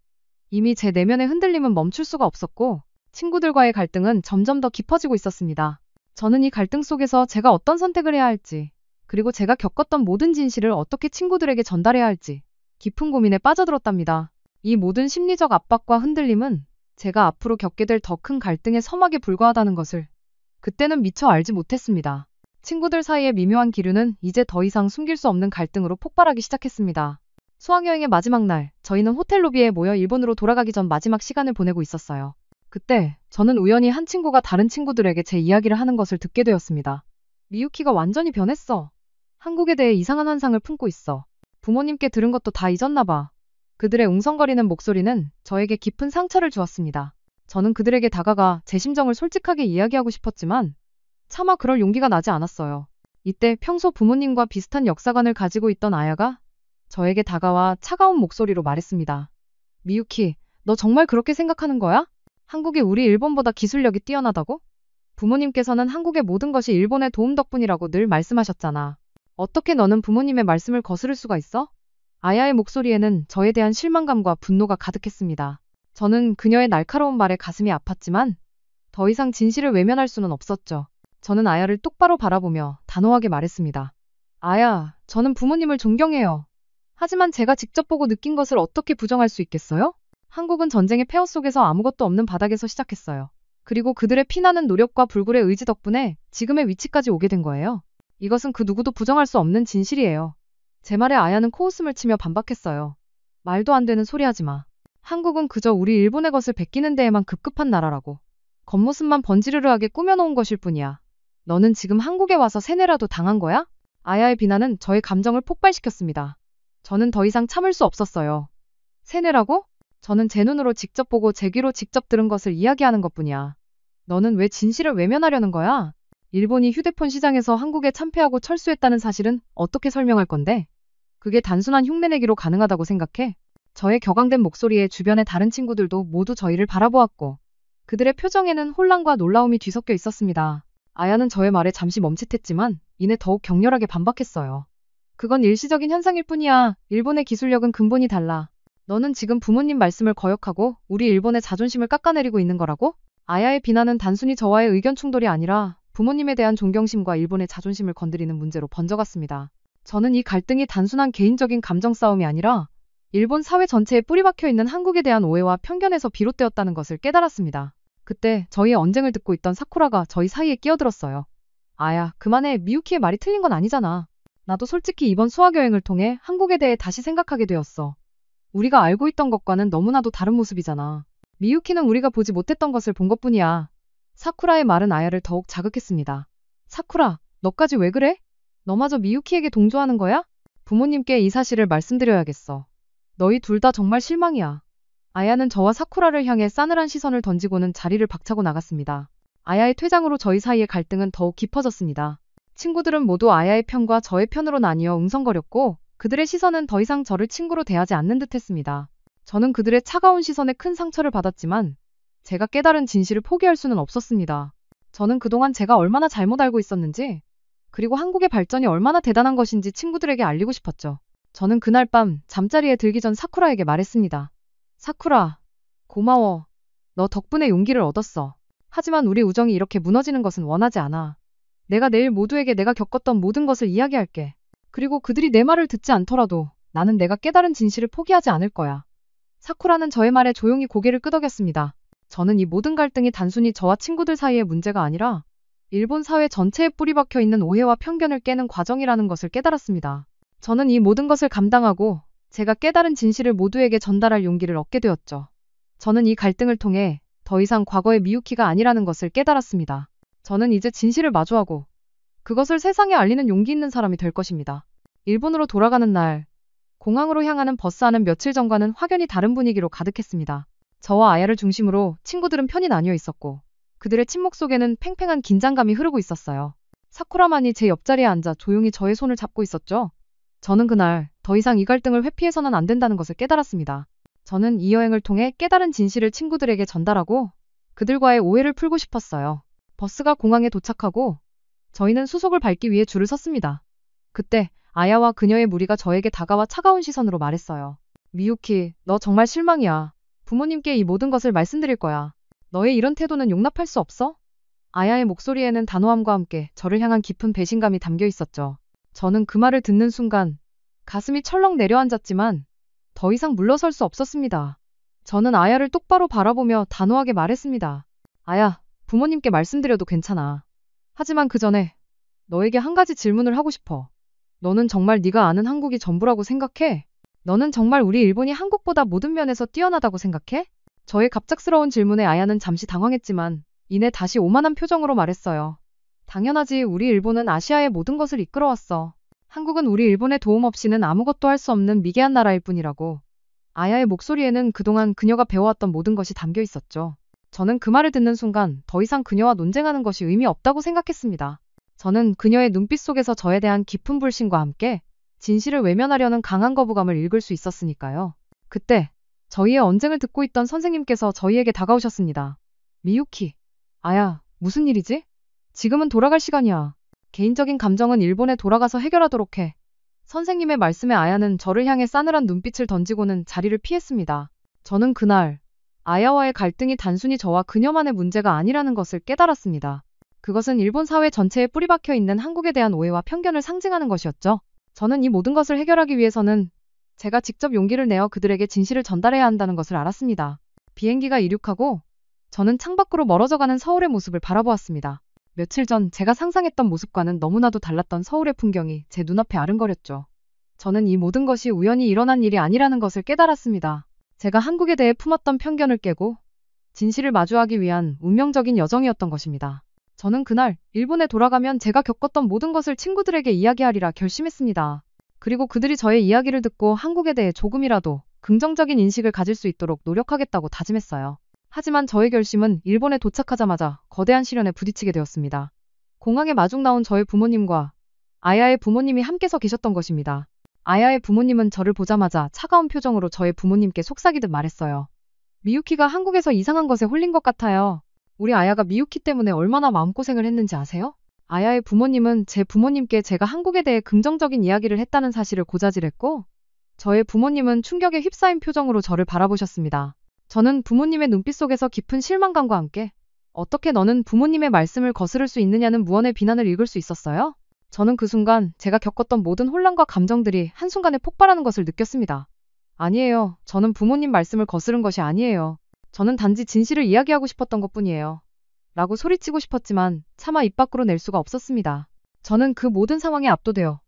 이미 제 내면의 흔들림은 멈출 수가 없었고 친구들과의 갈등은 점점 더 깊어지고 있었습니다. 저는 이 갈등 속에서 제가 어떤 선택을 해야 할지 그리고 제가 겪었던 모든 진실을 어떻게 친구들에게 전달해야 할지 깊은 고민에 빠져들었답니다. 이 모든 심리적 압박과 흔들림은 제가 앞으로 겪게 될 더 큰 갈등의 서막에 불과하다는 것을 그때는 미처 알지 못했습니다. 친구들 사이의 미묘한 기류는 이제 더 이상 숨길 수 없는 갈등으로 폭발하기 시작했습니다. 수학여행의 마지막 날, 저희는 호텔 로비에 모여 일본으로 돌아가기 전 마지막 시간을 보내고 있었어요. 그때 저는 우연히 한 친구가 다른 친구들에게 제 이야기를 하는 것을 듣게 되었습니다. 미유키가 완전히 변했어. 한국에 대해 이상한 환상을 품고 있어. 부모님께 들은 것도 다 잊었나 봐. 그들의 웅성거리는 목소리는 저에게 깊은 상처를 주었습니다. 저는 그들에게 다가가 제 심정을 솔직하게 이야기하고 싶었지만 차마 그럴 용기가 나지 않았어요. 이때 평소 부모님과 비슷한 역사관을 가지고 있던 아야가 저에게 다가와 차가운 목소리로 말했습니다. 미유키, 너 정말 그렇게 생각하는 거야? 한국이 우리 일본보다 기술력이 뛰어나다고? 부모님께서는 한국의 모든 것이 일본의 도움 덕분이라고 늘 말씀하셨잖아. 어떻게 너는 부모님의 말씀을 거스를 수가 있어? 아야의 목소리에는 저에 대한 실망감과 분노가 가득했습니다. 저는 그녀의 날카로운 말에 가슴이 아팠지만 더 이상 진실을 외면할 수는 없었죠. 저는 아야를 똑바로 바라보며 단호하게 말했습니다. 아야, 저는 부모님을 존경해요. 하지만 제가 직접 보고 느낀 것을 어떻게 부정할 수 있겠어요? 한국은 전쟁의 폐허 속에서 아무것도 없는 바닥에서 시작했어요. 그리고 그들의 피나는 노력과 불굴의 의지 덕분에 지금의 위치까지 오게 된 거예요. 이것은 그 누구도 부정할 수 없는 진실이에요. 제 말에 아야는 코웃음을 치며 반박했어요. 말도 안 되는 소리 하지 마. 한국은 그저 우리 일본의 것을 베끼는 데에만 급급한 나라라고. 겉모습만 번지르르하게 꾸며놓은 것일 뿐이야. 너는 지금 한국에 와서 세뇌라도 당한 거야? 아야의 비난은 저의 감정을 폭발시켰습니다. 저는 더 이상 참을 수 없었어요. 세뇌라고? 저는 제 눈으로 직접 보고 제 귀로 직접 들은 것을 이야기하는 것뿐이야. 너는 왜 진실을 외면하려는 거야? 일본이 휴대폰 시장에서 한국에 참패하고 철수했다는 사실은 어떻게 설명할 건데? 그게 단순한 흉내내기로 가능하다고 생각해? 저의 격앙된 목소리에 주변의 다른 친구들도 모두 저희를 바라보았고 그들의 표정에는 혼란과 놀라움이 뒤섞여 있었습니다. 아야는 저의 말에 잠시 멈칫했지만 이내 더욱 격렬하게 반박했어요. 그건 일시적인 현상일 뿐이야. 일본의 기술력은 근본이 달라. 너는 지금 부모님 말씀을 거역하고 우리 일본의 자존심을 깎아내리고 있는 거라고? 아야의 비난은 단순히 저와의 의견 충돌이 아니라 부모님에 대한 존경심과 일본의 자존심을 건드리는 문제로 번져갔습니다. 저는 이 갈등이 단순한 개인적인 감정 싸움이 아니라 일본 사회 전체에 뿌리박혀 있는 한국에 대한 오해와 편견에서 비롯되었다는 것을 깨달았습니다. 그때 저희의 언쟁을 듣고 있던 사쿠라가 저희 사이에 끼어들었어요. 아야, 그만해. 미유키의 말이 틀린 건 아니잖아. 나도 솔직히 이번 수학여행을 통해 한국에 대해 다시 생각하게 되었어. 우리가 알고 있던 것과는 너무나도 다른 모습이잖아. 미유키는 우리가 보지 못했던 것을 본 것뿐이야. 사쿠라의 말은 아야를 더욱 자극했습니다. 사쿠라, 너까지 왜 그래? 너마저 미유키에게 동조하는 거야? 부모님께 이 사실을 말씀드려야겠어. 너희 둘 다 정말 실망이야. 아야는 저와 사쿠라를 향해 싸늘한 시선을 던지고는 자리를 박차고 나갔습니다. 아야의 퇴장으로 저희 사이의 갈등은 더욱 깊어졌습니다. 친구들은 모두 아야의 편과 저의 편으로 나뉘어 웅성거렸고 그들의 시선은 더 이상 저를 친구로 대하지 않는 듯 했습니다. 저는 그들의 차가운 시선에 큰 상처를 받았지만 제가 깨달은 진실을 포기할 수는 없었습니다. 저는 그동안 제가 얼마나 잘못 알고 있었는지 그리고 한국의 발전이 얼마나 대단한 것인지 친구들에게 알리고 싶었죠. 저는 그날 밤 잠자리에 들기 전 사쿠라에게 말했습니다. 사쿠라, 고마워. 너 덕분에 용기를 얻었어. 하지만 우리 우정이 이렇게 무너지는 것은 원하지 않아. 내가 내일 모두에게 내가 겪었던 모든 것을 이야기할게. 그리고 그들이 내 말을 듣지 않더라도 나는 내가 깨달은 진실을 포기하지 않을 거야. 사쿠라는 저의 말에 조용히 고개를 끄덕였습니다. 저는 이 모든 갈등이 단순히 저와 친구들 사이의 문제가 아니라 일본 사회 전체에 뿌리박혀 있는 오해와 편견을 깨는 과정이라는 것을 깨달았습니다. 저는 이 모든 것을 감당하고 제가 깨달은 진실을 모두에게 전달할 용기를 얻게 되었죠. 저는 이 갈등을 통해 더 이상 과거의 미유키가 아니라는 것을 깨달았습니다. 저는 이제 진실을 마주하고 그것을 세상에 알리는 용기 있는 사람이 될 것입니다. 일본으로 돌아가는 날, 공항으로 향하는 버스 안은 며칠 전과는 확연히 다른 분위기로 가득했습니다. 저와 아야를 중심으로 친구들은 편히 나뉘어 있었고 그들의 침묵 속에는 팽팽한 긴장감이 흐르고 있었어요. 사쿠라만이 제 옆자리에 앉아 조용히 저의 손을 잡고 있었죠. 저는 그날 더 이상 이 갈등을 회피해서는 안 된다는 것을 깨달았습니다. 저는 이 여행을 통해 깨달은 진실을 친구들에게 전달하고 그들과의 오해를 풀고 싶었어요. 버스가 공항에 도착하고 저희는 수속을 밟기 위해 줄을 섰습니다. 그때 아야와 그녀의 무리가 저에게 다가와 차가운 시선으로 말했어요. 미유키, 너 정말 실망이야. 부모님께 이 모든 것을 말씀드릴 거야. 너의 이런 태도는 용납할 수 없어? 아야의 목소리에는 단호함과 함께 저를 향한 깊은 배신감이 담겨 있었죠. 저는 그 말을 듣는 순간 가슴이 철렁 내려앉았지만 더 이상 물러설 수 없었습니다. 저는 아야를 똑바로 바라보며 단호하게 말했습니다. 아야, 부모님께 말씀드려도 괜찮아. 하지만 그 전에 너에게 한 가지 질문을 하고 싶어. 너는 정말 네가 아는 한국이 전부라고 생각해? 너는 정말 우리 일본이 한국보다 모든 면에서 뛰어나다고 생각해? 저의 갑작스러운 질문에 아야는 잠시 당황했지만 이내 다시 오만한 표정으로 말했어요. 당연하지. 우리 일본은 아시아의 모든 것을 이끌어왔어. 한국은 우리 일본의 도움 없이는 아무것도 할 수 없는 미개한 나라일 뿐이라고. 아야의 목소리에는 그동안 그녀가 배워왔던 모든 것이 담겨 있었죠. 저는 그 말을 듣는 순간 더 이상 그녀와 논쟁하는 것이 의미 없다고 생각했습니다. 저는 그녀의 눈빛 속에서 저에 대한 깊은 불신과 함께 진실을 외면하려는 강한 거부감을 읽을 수 있었으니까요. 그때 저희의 언쟁을 듣고 있던 선생님께서 저희에게 다가오셨습니다. 미유키, 아야, 무슨 일이지? 지금은 돌아갈 시간이야. 개인적인 감정은 일본에 돌아가서 해결하도록 해. 선생님의 말씀에 아야는 저를 향해 싸늘한 눈빛을 던지고는 자리를 피했습니다. 저는 그날 아야와의 갈등이 단순히 저와 그녀만의 문제가 아니라는 것을 깨달았습니다. 그것은 일본 사회 전체에 뿌리박혀 있는 한국에 대한 오해와 편견을 상징하는 것이었죠. 저는 이 모든 것을 해결하기 위해서는 제가 직접 용기를 내어 그들에게 진실을 전달해야 한다는 것을 알았습니다. 비행기가 이륙하고 저는 창밖으로 멀어져가는 서울의 모습을 바라보았습니다. 며칠 전 제가 상상했던 모습과는 너무나도 달랐던 서울의 풍경이 제 눈앞에 아른거렸죠. 저는 이 모든 것이 우연히 일어난 일이 아니라는 것을 깨달았습니다. 제가 한국에 대해 품었던 편견을 깨고 진실을 마주하기 위한 운명적인 여정이었던 것입니다. 저는 그날 일본에 돌아가면 제가 겪었던 모든 것을 친구들에게 이야기하리라 결심했습니다. 그리고 그들이 저의 이야기를 듣고 한국에 대해 조금이라도 긍정적인 인식을 가질 수 있도록 노력하겠다고 다짐했어요. 하지만 저의 결심은 일본에 도착하자마자 거대한 시련에 부딪히게 되었습니다. 공항에 마중 나온 저의 부모님과 아야의 부모님이 함께 서 계셨던 것입니다. 아야의 부모님은 저를 보자마자 차가운 표정으로 저의 부모님께 속삭이듯 말했어요. 미유키가 한국에서 이상한 것에 홀린 것 같아요. 우리 아야가 미유키 때문에 얼마나 마음고생을 했는지 아세요? 아야의 부모님은 제 부모님께 제가 한국에 대해 긍정적인 이야기를 했다는 사실을 고자질했고, 저의 부모님은 충격에 휩싸인 표정으로 저를 바라보셨습니다. 저는 부모님의 눈빛 속에서 깊은 실망감과 함께 어떻게 너는 부모님의 말씀을 거스를 수 있느냐는 무언의 비난을 읽을 수 있었어요? 저는 그 순간 제가 겪었던 모든 혼란과 감정들이 한순간에 폭발하는 것을 느꼈습니다. 아니에요. 저는 부모님 말씀을 거스른 것이 아니에요. 저는 단지 진실을 이야기하고 싶었던 것뿐이에요. 라고 소리치고 싶었지만 차마 입 밖으로 낼 수가 없었습니다. 저는 그 모든 상황에 압도되어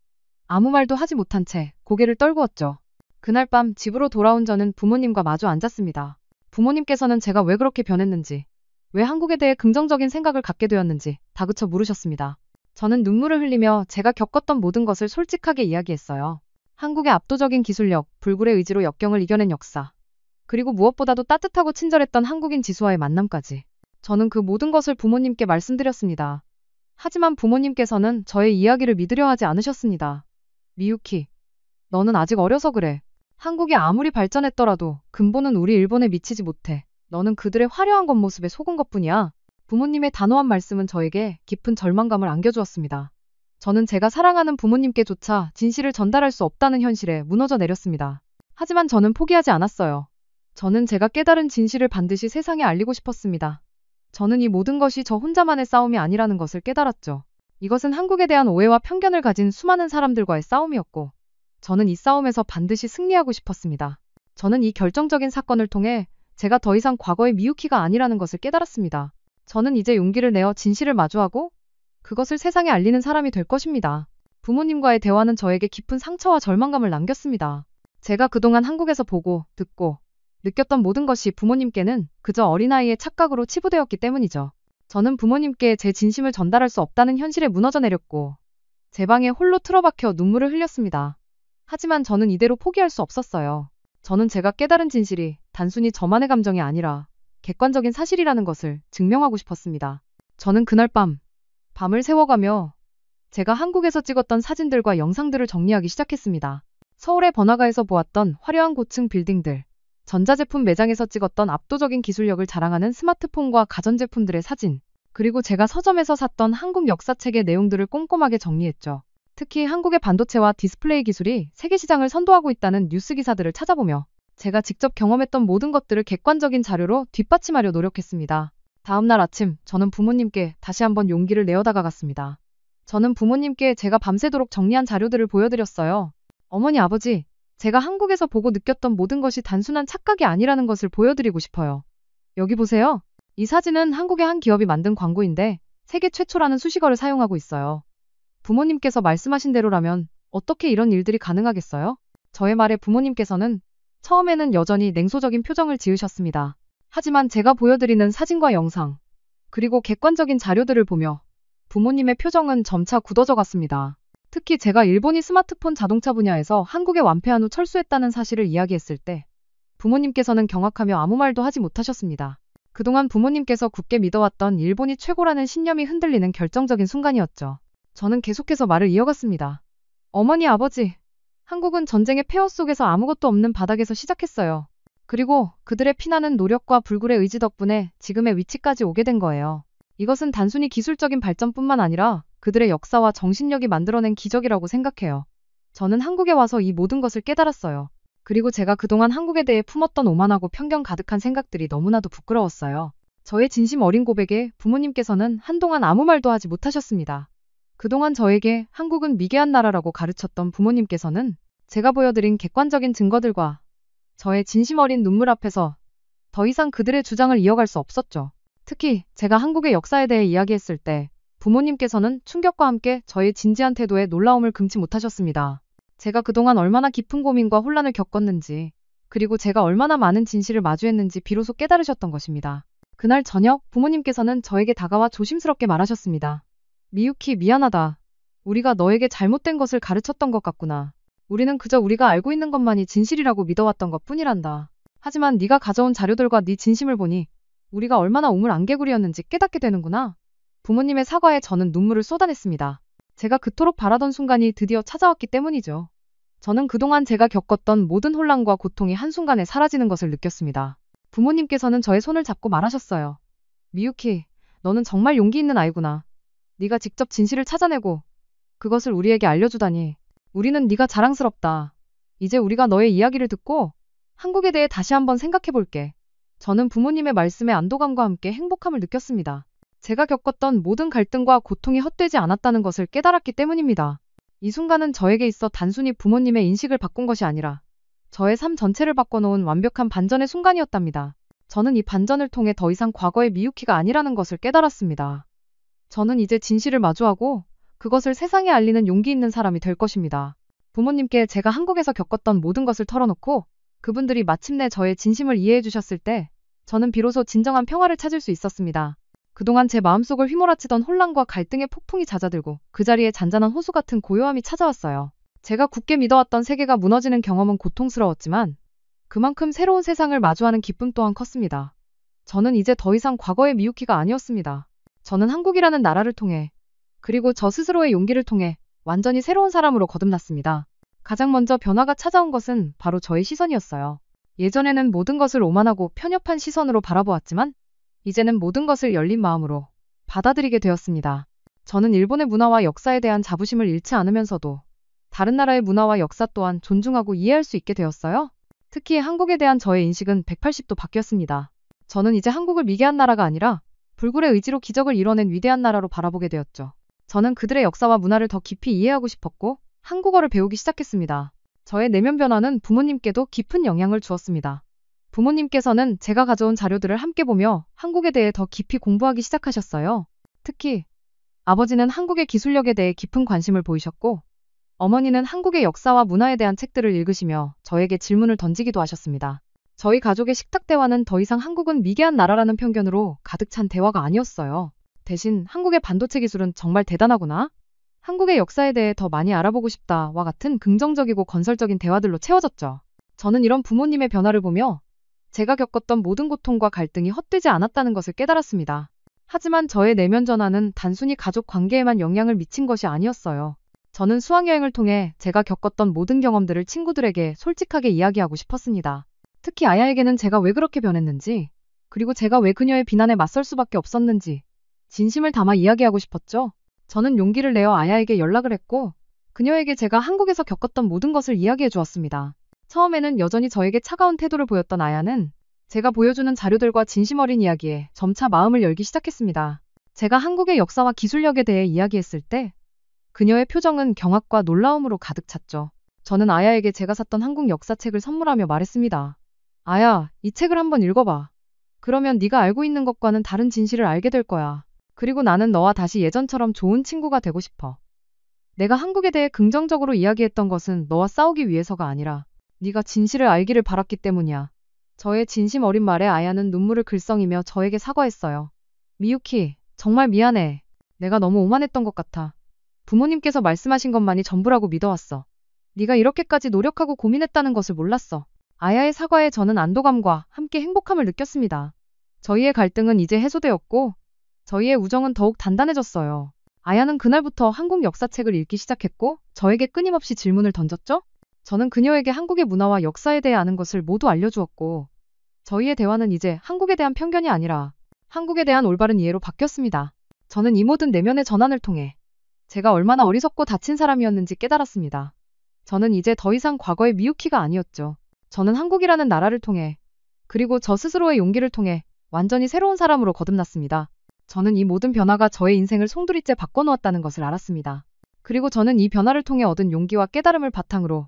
아무 말도 하지 못한 채 고개를 떨구었죠. 그날 밤 집으로 돌아온 저는 부모님과 마주 앉았습니다. 부모님께서는 제가 왜 그렇게 변했는지, 왜 한국에 대해 긍정적인 생각을 갖게 되었는지 다그쳐 물으셨습니다. 저는 눈물을 흘리며 제가 겪었던 모든 것을 솔직하게 이야기했어요. 한국의 압도적인 기술력, 불굴의 의지로 역경을 이겨낸 역사, 그리고 무엇보다도 따뜻하고 친절했던 한국인 지수와의 만남까지. 저는 그 모든 것을 부모님께 말씀드렸습니다. 하지만 부모님께서는 저의 이야기를 믿으려 하지 않으셨습니다. 미유키, 너는 아직 어려서 그래. 한국이 아무리 발전했더라도 근본은 우리 일본에 미치지 못해. 너는 그들의 화려한 겉모습에 속은 것뿐이야. 부모님의 단호한 말씀은 저에게 깊은 절망감을 안겨주었습니다. 저는 제가 사랑하는 부모님께조차 진실을 전달할 수 없다는 현실에 무너져 내렸습니다. 하지만 저는 포기하지 않았어요. 저는 제가 깨달은 진실을 반드시 세상에 알리고 싶었습니다. 저는 이 모든 것이 저 혼자만의 싸움이 아니라는 것을 깨달았죠. 이것은 한국에 대한 오해와 편견을 가진 수많은 사람들과의 싸움이었고, 저는 이 싸움에서 반드시 승리하고 싶었습니다. 저는 이 결정적인 사건을 통해 제가 더 이상 과거의 미유키가 아니라는 것을 깨달았습니다. 저는 이제 용기를 내어 진실을 마주하고 그것을 세상에 알리는 사람이 될 것입니다. 부모님과의 대화는 저에게 깊은 상처와 절망감을 남겼습니다. 제가 그동안 한국에서 보고, 듣고, 느꼈던 모든 것이 부모님께는 그저 어린아이의 착각으로 치부되었기 때문이죠. 저는 부모님께 제 진심을 전달할 수 없다는 현실에 무너져 내렸고, 제 방에 홀로 틀어박혀 눈물을 흘렸습니다. 하지만 저는 이대로 포기할 수 없었어요. 저는 제가 깨달은 진실이 단순히 저만의 감정이 아니라 객관적인 사실이라는 것을 증명하고 싶었습니다. 저는 그날 밤을 새워가며 제가 한국에서 찍었던 사진들과 영상들을 정리하기 시작했습니다. 서울의 번화가에서 보았던 화려한 고층 빌딩들, 전자제품 매장에서 찍었던 압도적인 기술력을 자랑하는 스마트폰과 가전제품들의 사진, 그리고 제가 서점에서 샀던 한국 역사책의 내용들을 꼼꼼하게 정리했죠. 특히 한국의 반도체와 디스플레이 기술이 세계 시장을 선도하고 있다는 뉴스 기사들을 찾아보며 제가 직접 경험했던 모든 것들을 객관적인 자료로 뒷받침하려 노력했습니다. 다음 날 아침, 저는 부모님께 다시 한번 용기를 내어 다가갔습니다. 저는 부모님께 제가 밤새도록 정리한 자료들을 보여드렸어요. 어머니, 아버지, 제가 한국에서 보고 느꼈던 모든 것이 단순한 착각이 아니라는 것을 보여드리고 싶어요. 여기 보세요. 이 사진은 한국의 한 기업이 만든 광고인데 세계 최초라는 수식어를 사용하고 있어요. 부모님께서 말씀하신 대로라면 어떻게 이런 일들이 가능하겠어요? 저의 말에 부모님께서는 처음에는 여전히 냉소적인 표정을 지으셨습니다. 하지만 제가 보여드리는 사진과 영상, 그리고 객관적인 자료들을 보며 부모님의 표정은 점차 굳어져 갔습니다. 특히 제가 일본이 스마트폰 자동차 분야에서 한국에 완패한 후 철수했다는 사실을 이야기했을 때 부모님께서는 경악하며 아무 말도 하지 못하셨습니다. 그동안 부모님께서 굳게 믿어왔던 일본이 최고라는 신념이 흔들리는 결정적인 순간이었죠. 저는 계속해서 말을 이어갔습니다. 어머니, 아버지, 한국은 전쟁의 폐허 속에서 아무것도 없는 바닥에서 시작했어요. 그리고 그들의 피나는 노력과 불굴의 의지 덕분에 지금의 위치까지 오게 된 거예요. 이것은 단순히 기술적인 발전뿐만 아니라 그들의 역사와 정신력이 만들어낸 기적이라고 생각해요. 저는 한국에 와서 이 모든 것을 깨달았어요. 그리고 제가 그동안 한국에 대해 품었던 오만하고 편견 가득한 생각들이 너무나도 부끄러웠어요. 저의 진심 어린 고백에 부모님께서는 한동안 아무 말도 하지 못하셨습니다. 그동안 저에게 한국은 미개한 나라라고 가르쳤던 부모님께서는 제가 보여드린 객관적인 증거들과 저의 진심 어린 눈물 앞에서 더 이상 그들의 주장을 이어갈 수 없었죠. 특히 제가 한국의 역사에 대해 이야기했을 때 부모님께서는 충격과 함께 저의 진지한 태도에 놀라움을 금치 못하셨습니다. 제가 그동안 얼마나 깊은 고민과 혼란을 겪었는지, 그리고 제가 얼마나 많은 진실을 마주했는지 비로소 깨달으셨던 것입니다. 그날 저녁 부모님께서는 저에게 다가와 조심스럽게 말하셨습니다. 미유키, 미안하다. 우리가 너에게 잘못된 것을 가르쳤던 것 같구나. 우리는 그저 우리가 알고 있는 것만이 진실이라고 믿어왔던 것 뿐이란다. 하지만 네가 가져온 자료들과 네 진심을 보니 우리가 얼마나 우물안개구리였는지 깨닫게 되는구나. 부모님의 사과에 저는 눈물을 쏟아냈습니다. 제가 그토록 바라던 순간이 드디어 찾아왔기 때문이죠. 저는 그동안 제가 겪었던 모든 혼란과 고통이 한순간에 사라지는 것을 느꼈습니다. 부모님께서는 저의 손을 잡고 말하셨어요. 미유키, 너는 정말 용기 있는 아이구나. 네가 직접 진실을 찾아내고 그것을 우리에게 알려주다니. 우리는 네가 자랑스럽다. 이제 우리가 너의 이야기를 듣고 한국에 대해 다시 한번 생각해 볼게. 저는 부모님의 말씀에 안도감과 함께 행복함을 느꼈습니다. 제가 겪었던 모든 갈등과 고통이 헛되지 않았다는 것을 깨달았기 때문입니다. 이 순간은 저에게 있어 단순히 부모님의 인식을 바꾼 것이 아니라 저의 삶 전체를 바꿔놓은 완벽한 반전의 순간이었답니다. 저는 이 반전을 통해 더 이상 과거의 미유키가 아니라는 것을 깨달았습니다. 저는 이제 진실을 마주하고 그것을 세상에 알리는 용기 있는 사람이 될 것입니다. 부모님께 제가 한국에서 겪었던 모든 것을 털어놓고 그분들이 마침내 저의 진심을 이해해 주셨을 때 저는 비로소 진정한 평화를 찾을 수 있었습니다. 그동안 제 마음속을 휘몰아치던 혼란과 갈등의 폭풍이 잦아들고 그 자리에 잔잔한 호수 같은 고요함이 찾아왔어요. 제가 굳게 믿어왔던 세계가 무너지는 경험은 고통스러웠지만 그만큼 새로운 세상을 마주하는 기쁨 또한 컸습니다. 저는 이제 더 이상 과거의 미유키가 아니었습니다. 저는 한국이라는 나라를 통해 그리고 저 스스로의 용기를 통해 완전히 새로운 사람으로 거듭났습니다. 가장 먼저 변화가 찾아온 것은 바로 저의 시선이었어요. 예전에는 모든 것을 오만하고 편협한 시선으로 바라보았지만 이제는 모든 것을 열린 마음으로 받아들이게 되었습니다. 저는 일본의 문화와 역사에 대한 자부심을 잃지 않으면서도 다른 나라의 문화와 역사 또한 존중하고 이해할 수 있게 되었어요. 특히 한국에 대한 저의 인식은 180도 바뀌었습니다. 저는 이제 한국을 미개한 나라가 아니라 불굴의 의지로 기적을 이뤄낸 위대한 나라로 바라보게 되었죠. 저는 그들의 역사와 문화를 더 깊이 이해하고 싶었고 한국어를 배우기 시작했습니다. 저의 내면 변화는 부모님께도 깊은 영향을 주었습니다. 부모님께서는 제가 가져온 자료들을 함께 보며 한국에 대해 더 깊이 공부하기 시작하셨어요. 특히 아버지는 한국의 기술력에 대해 깊은 관심을 보이셨고 어머니는 한국의 역사와 문화에 대한 책들을 읽으시며 저에게 질문을 던지기도 하셨습니다. 저희 가족의 식탁 대화는 더 이상 한국은 미개한 나라라는 편견으로 가득 찬 대화가 아니었어요. 대신 한국의 반도체 기술은 정말 대단하구나. 한국의 역사에 대해 더 많이 알아보고 싶다와 같은 긍정적이고 건설적인 대화들로 채워졌죠. 저는 이런 부모님의 변화를 보며 제가 겪었던 모든 고통과 갈등이 헛되지 않았다는 것을 깨달았습니다. 하지만 저의 내면 전환은 단순히 가족 관계에만 영향을 미친 것이 아니었어요. 저는 수학여행을 통해 제가 겪었던 모든 경험들을 친구들에게 솔직하게 이야기하고 싶었습니다. 특히 아야에게는 제가 왜 그렇게 변했는지, 그리고 제가 왜 그녀의 비난에 맞설 수밖에 없었는지 진심을 담아 이야기하고 싶었죠. 저는 용기를 내어 아야에게 연락을 했고 그녀에게 제가 한국에서 겪었던 모든 것을 이야기해 주었습니다. 처음에는 여전히 저에게 차가운 태도를 보였던 아야는 제가 보여주는 자료들과 진심 어린 이야기에 점차 마음을 열기 시작했습니다. 제가 한국의 역사와 기술력에 대해 이야기했을 때 그녀의 표정은 경악과 놀라움으로 가득 찼죠. 저는 아야에게 제가 샀던 한국 역사책을 선물하며 말했습니다. 아야, 이 책을 한번 읽어봐. 그러면 네가 알고 있는 것과는 다른 진실을 알게 될 거야. 그리고 나는 너와 다시 예전처럼 좋은 친구가 되고 싶어. 내가 한국에 대해 긍정적으로 이야기했던 것은 너와 싸우기 위해서가 아니라 네가 진실을 알기를 바랐기 때문이야. 저의 진심 어린 말에 아야는 눈물을 글썽이며 저에게 사과했어요. 미유키, 정말 미안해. 내가 너무 오만했던 것 같아. 부모님께서 말씀하신 것만이 전부라고 믿어왔어. 네가 이렇게까지 노력하고 고민했다는 것을 몰랐어. 아야의 사과에 저는 안도감과 함께 행복함을 느꼈습니다. 저희의 갈등은 이제 해소되었고 저희의 우정은 더욱 단단해졌어요. 아야는 그날부터 한국 역사책을 읽기 시작했고 저에게 끊임없이 질문을 던졌죠. 저는 그녀에게 한국의 문화와 역사에 대해 아는 것을 모두 알려주었고 저희의 대화는 이제 한국에 대한 편견이 아니라 한국에 대한 올바른 이해로 바뀌었습니다. 저는 이 모든 내면의 전환을 통해 제가 얼마나 어리석고 다친 사람이었는지 깨달았습니다. 저는 이제 더 이상 과거의 미유키가 아니었죠. 저는 한국이라는 나라를 통해 그리고 저 스스로의 용기를 통해 완전히 새로운 사람으로 거듭났습니다. 저는 이 모든 변화가 저의 인생을 송두리째 바꿔놓았다는 것을 알았습니다. 그리고 저는 이 변화를 통해 얻은 용기와 깨달음을 바탕으로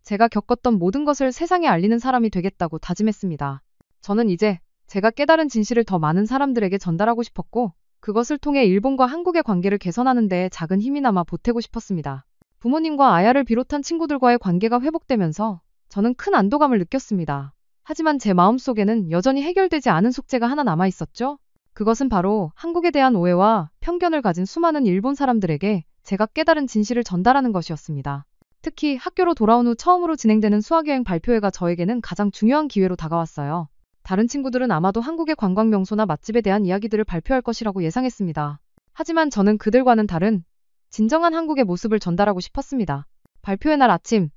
제가 겪었던 모든 것을 세상에 알리는 사람이 되겠다고 다짐했습니다. 저는 이제 제가 깨달은 진실을 더 많은 사람들에게 전달하고 싶었고 그것을 통해 일본과 한국의 관계를 개선하는 데에 작은 힘이나마 보태고 싶었습니다. 부모님과 아야를 비롯한 친구들과의 관계가 회복되면서 저는 큰 안도감을 느꼈습니다. 하지만 제 마음속에는 여전히 해결되지 않은 숙제가 하나 남아 있었죠. 그것은 바로 한국에 대한 오해와 편견을 가진 수많은 일본 사람들에게 제가 깨달은 진실을 전달하는 것이었습니다. 특히 학교로 돌아온 후 처음으로 진행되는 수학여행 발표회가 저에게는 가장 중요한 기회로 다가왔어요. 다른 친구들은 아마도 한국의 관광 명소나 맛집에 대한 이야기들을 발표할 것이라고 예상했습니다. 하지만 저는 그들과는 다른 진정한 한국의 모습을 전달하고 싶었습니다. 발표회 날 아침,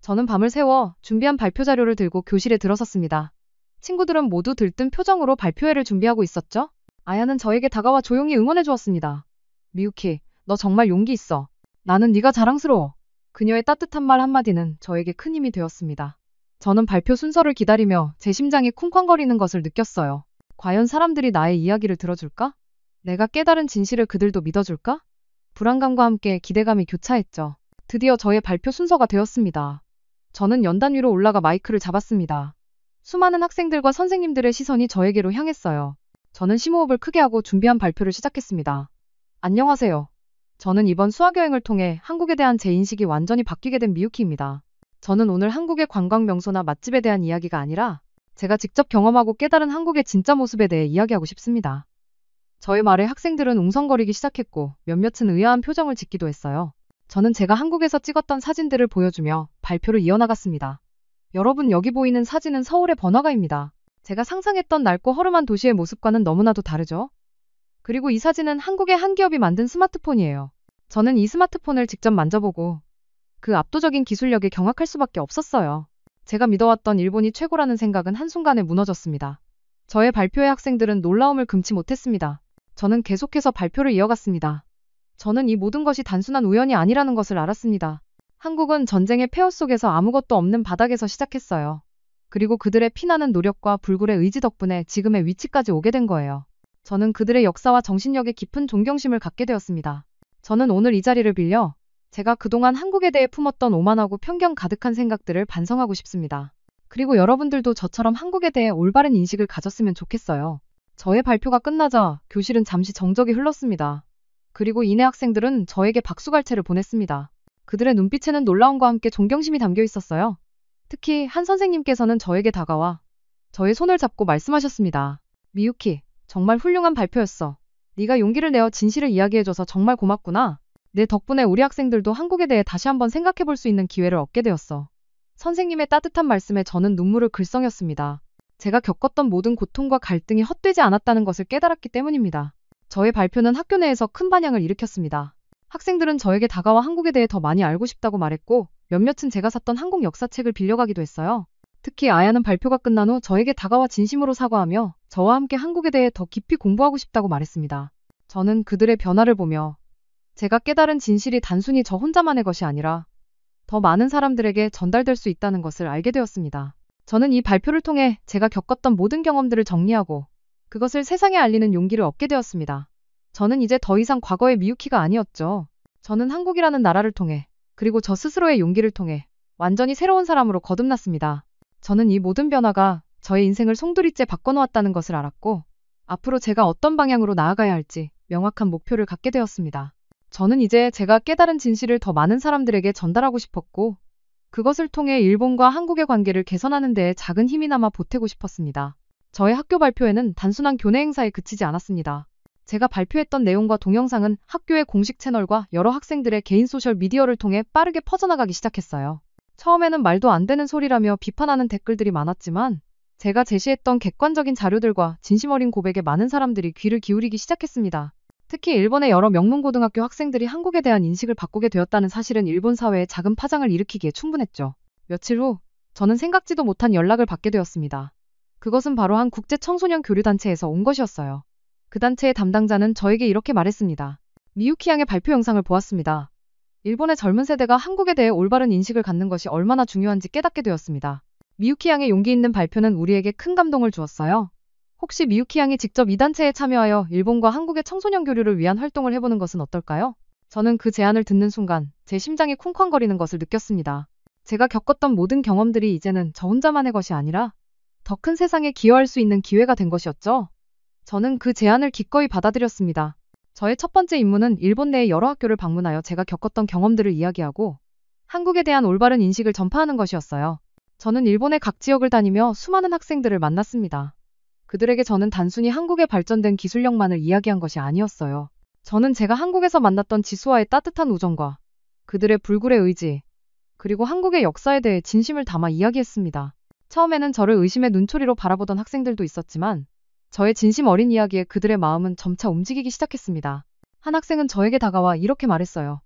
저는 밤을 새워 준비한 발표 자료를 들고 교실에 들어섰습니다. 친구들은 모두 들뜬 표정으로 발표회를 준비하고 있었죠? 아야는 저에게 다가와 조용히 응원해 주었습니다. 미유키, 너 정말 용기 있어. 나는 네가 자랑스러워. 그녀의 따뜻한 말 한마디는 저에게 큰 힘이 되었습니다. 저는 발표 순서를 기다리며 제 심장이 쿵쾅거리는 것을 느꼈어요. 과연 사람들이 나의 이야기를 들어줄까? 내가 깨달은 진실을 그들도 믿어줄까? 불안감과 함께 기대감이 교차했죠. 드디어 저의 발표 순서가 되었습니다. 저는 연단 위로 올라가 마이크를 잡았습니다. 수많은 학생들과 선생님들의 시선이 저에게로 향했어요. 저는 심호흡을 크게 하고 준비한 발표를 시작했습니다. 안녕하세요. 저는 이번 수학여행을 통해 한국에 대한 제 인식이 완전히 바뀌게 된 미유키입니다. 저는 오늘 한국의 관광 명소나 맛집에 대한 이야기가 아니라 제가 직접 경험하고 깨달은 한국의 진짜 모습에 대해 이야기하고 싶습니다. 저의 말에 학생들은 웅성거리기 시작했고 몇몇은 의아한 표정을 짓기도 했어요. 저는 제가 한국에서 찍었던 사진들을 보여주며 발표를 이어나갔습니다. 여러분, 여기 보이는 사진은 서울의 번화가입니다. 제가 상상했던 낡고 허름한 도시의 모습과는 너무나도 다르죠? 그리고 이 사진은 한국의 한 기업이 만든 스마트폰이에요. 저는 이 스마트폰을 직접 만져보고 그 압도적인 기술력에 경악할 수밖에 없었어요. 제가 믿어왔던 일본이 최고라는 생각은 한순간에 무너졌습니다. 저의 발표회 학생들은 놀라움을 금치 못했습니다. 저는 계속해서 발표를 이어갔습니다. 저는 이 모든 것이 단순한 우연이 아니라는 것을 알았습니다. 한국은 전쟁의 폐허 속에서 아무것도 없는 바닥에서 시작했어요. 그리고 그들의 피나는 노력과 불굴의 의지 덕분에 지금의 위치까지 오게 된 거예요. 저는 그들의 역사와 정신력에 깊은 존경심을 갖게 되었습니다. 저는 오늘 이 자리를 빌려 제가 그동안 한국에 대해 품었던 오만하고 편견 가득한 생각들을 반성하고 싶습니다. 그리고 여러분들도 저처럼 한국에 대해 올바른 인식을 가졌으면 좋겠어요. 저의 발표가 끝나자 교실은 잠시 정적이 흘렀습니다. 그리고 이내 학생들은 저에게 박수갈채를 보냈습니다. 그들의 눈빛에는 놀라움과 함께 존경심이 담겨 있었어요. 특히 한 선생님께서는 저에게 다가와 저의 손을 잡고 말씀하셨습니다. 미유키, 정말 훌륭한 발표였어. 네가 용기를 내어 진실을 이야기해줘서 정말 고맙구나. 내 덕분에 우리 학생들도 한국에 대해 다시 한번 생각해볼 수 있는 기회를 얻게 되었어. 선생님의 따뜻한 말씀에 저는 눈물을 글썽였습니다. 제가 겪었던 모든 고통과 갈등이 헛되지 않았다는 것을 깨달았기 때문입니다. 저의 발표는 학교 내에서 큰 반향을 일으켰습니다. 학생들은 저에게 다가와 한국에 대해 더 많이 알고 싶다고 말했고 몇몇은 제가 샀던 한국 역사책을 빌려가기도 했어요. 특히 아야는 발표가 끝난 후 저에게 다가와 진심으로 사과하며 저와 함께 한국에 대해 더 깊이 공부하고 싶다고 말했습니다. 저는 그들의 변화를 보며 제가 깨달은 진실이 단순히 저 혼자만의 것이 아니라 더 많은 사람들에게 전달될 수 있다는 것을 알게 되었습니다. 저는 이 발표를 통해 제가 겪었던 모든 경험들을 정리하고 그것을 세상에 알리는 용기를 얻게 되었습니다. 저는 이제 더 이상 과거의 미유키가 아니었죠. 저는 한국이라는 나라를 통해 그리고 저 스스로의 용기를 통해 완전히 새로운 사람으로 거듭났습니다. 저는 이 모든 변화가 저의 인생을 송두리째 바꿔놓았다는 것을 알았고 앞으로 제가 어떤 방향으로 나아가야 할지 명확한 목표를 갖게 되었습니다. 저는 이제 제가 깨달은 진실을 더 많은 사람들에게 전달하고 싶었고 그것을 통해 일본과 한국의 관계를 개선하는 데에 작은 힘이나마 보태고 싶었습니다. 저의 학교 발표회는 단순한 교내 행사에 그치지 않았습니다. 제가 발표했던 내용과 동영상은 학교의 공식 채널과 여러 학생들의 개인 소셜 미디어를 통해 빠르게 퍼져나가기 시작했어요. 처음에는 말도 안 되는 소리라며 비판하는 댓글들이 많았지만 제가 제시했던 객관적인 자료들과 진심 어린 고백에 많은 사람들이 귀를 기울이기 시작했습니다. 특히 일본의 여러 명문고등학교 학생들이 한국에 대한 인식을 바꾸게 되었다는 사실은 일본 사회에 작은 파장을 일으키기에 충분했죠. 며칠 후 저는 생각지도 못한 연락을 받게 되었습니다. 그것은 바로 한 국제 청소년 교류 단체에서 온 것이었어요. 그 단체의 담당자는 저에게 이렇게 말했습니다. 미유키 양의 발표 영상을 보았습니다. 일본의 젊은 세대가 한국에 대해 올바른 인식을 갖는 것이 얼마나 중요한지 깨닫게 되었습니다. 미유키 양의 용기 있는 발표는 우리에게 큰 감동을 주었어요. 혹시 미유키 양이 직접 이 단체에 참여하여 일본과 한국의 청소년 교류를 위한 활동을 해보는 것은 어떨까요? 저는 그 제안을 듣는 순간 제 심장이 쿵쾅거리는 것을 느꼈습니다. 제가 겪었던 모든 경험들이 이제는 저 혼자만의 것이 아니라 더 큰 세상에 기여할 수 있는 기회가 된 것이었죠. 저는 그 제안을 기꺼이 받아들였습니다. 저의 첫 번째 임무는 일본 내의 여러 학교를 방문하여 제가 겪었던 경험들을 이야기하고 한국에 대한 올바른 인식을 전파하는 것이었어요. 저는 일본의 각 지역을 다니며 수많은 학생들을 만났습니다. 그들에게 저는 단순히 한국의 발전된 기술력만을 이야기한 것이 아니었어요. 저는 제가 한국에서 만났던 지수와의 따뜻한 우정과 그들의 불굴의 의지, 그리고 한국의 역사에 대해 진심을 담아 이야기했습니다. 처음에는 저를 의심의 눈초리로 바라보던 학생들도 있었지만 저의 진심 어린 이야기에 그들의 마음은 점차 움직이기 시작했습니다. 한 학생은 저에게 다가와 이렇게 말했어요.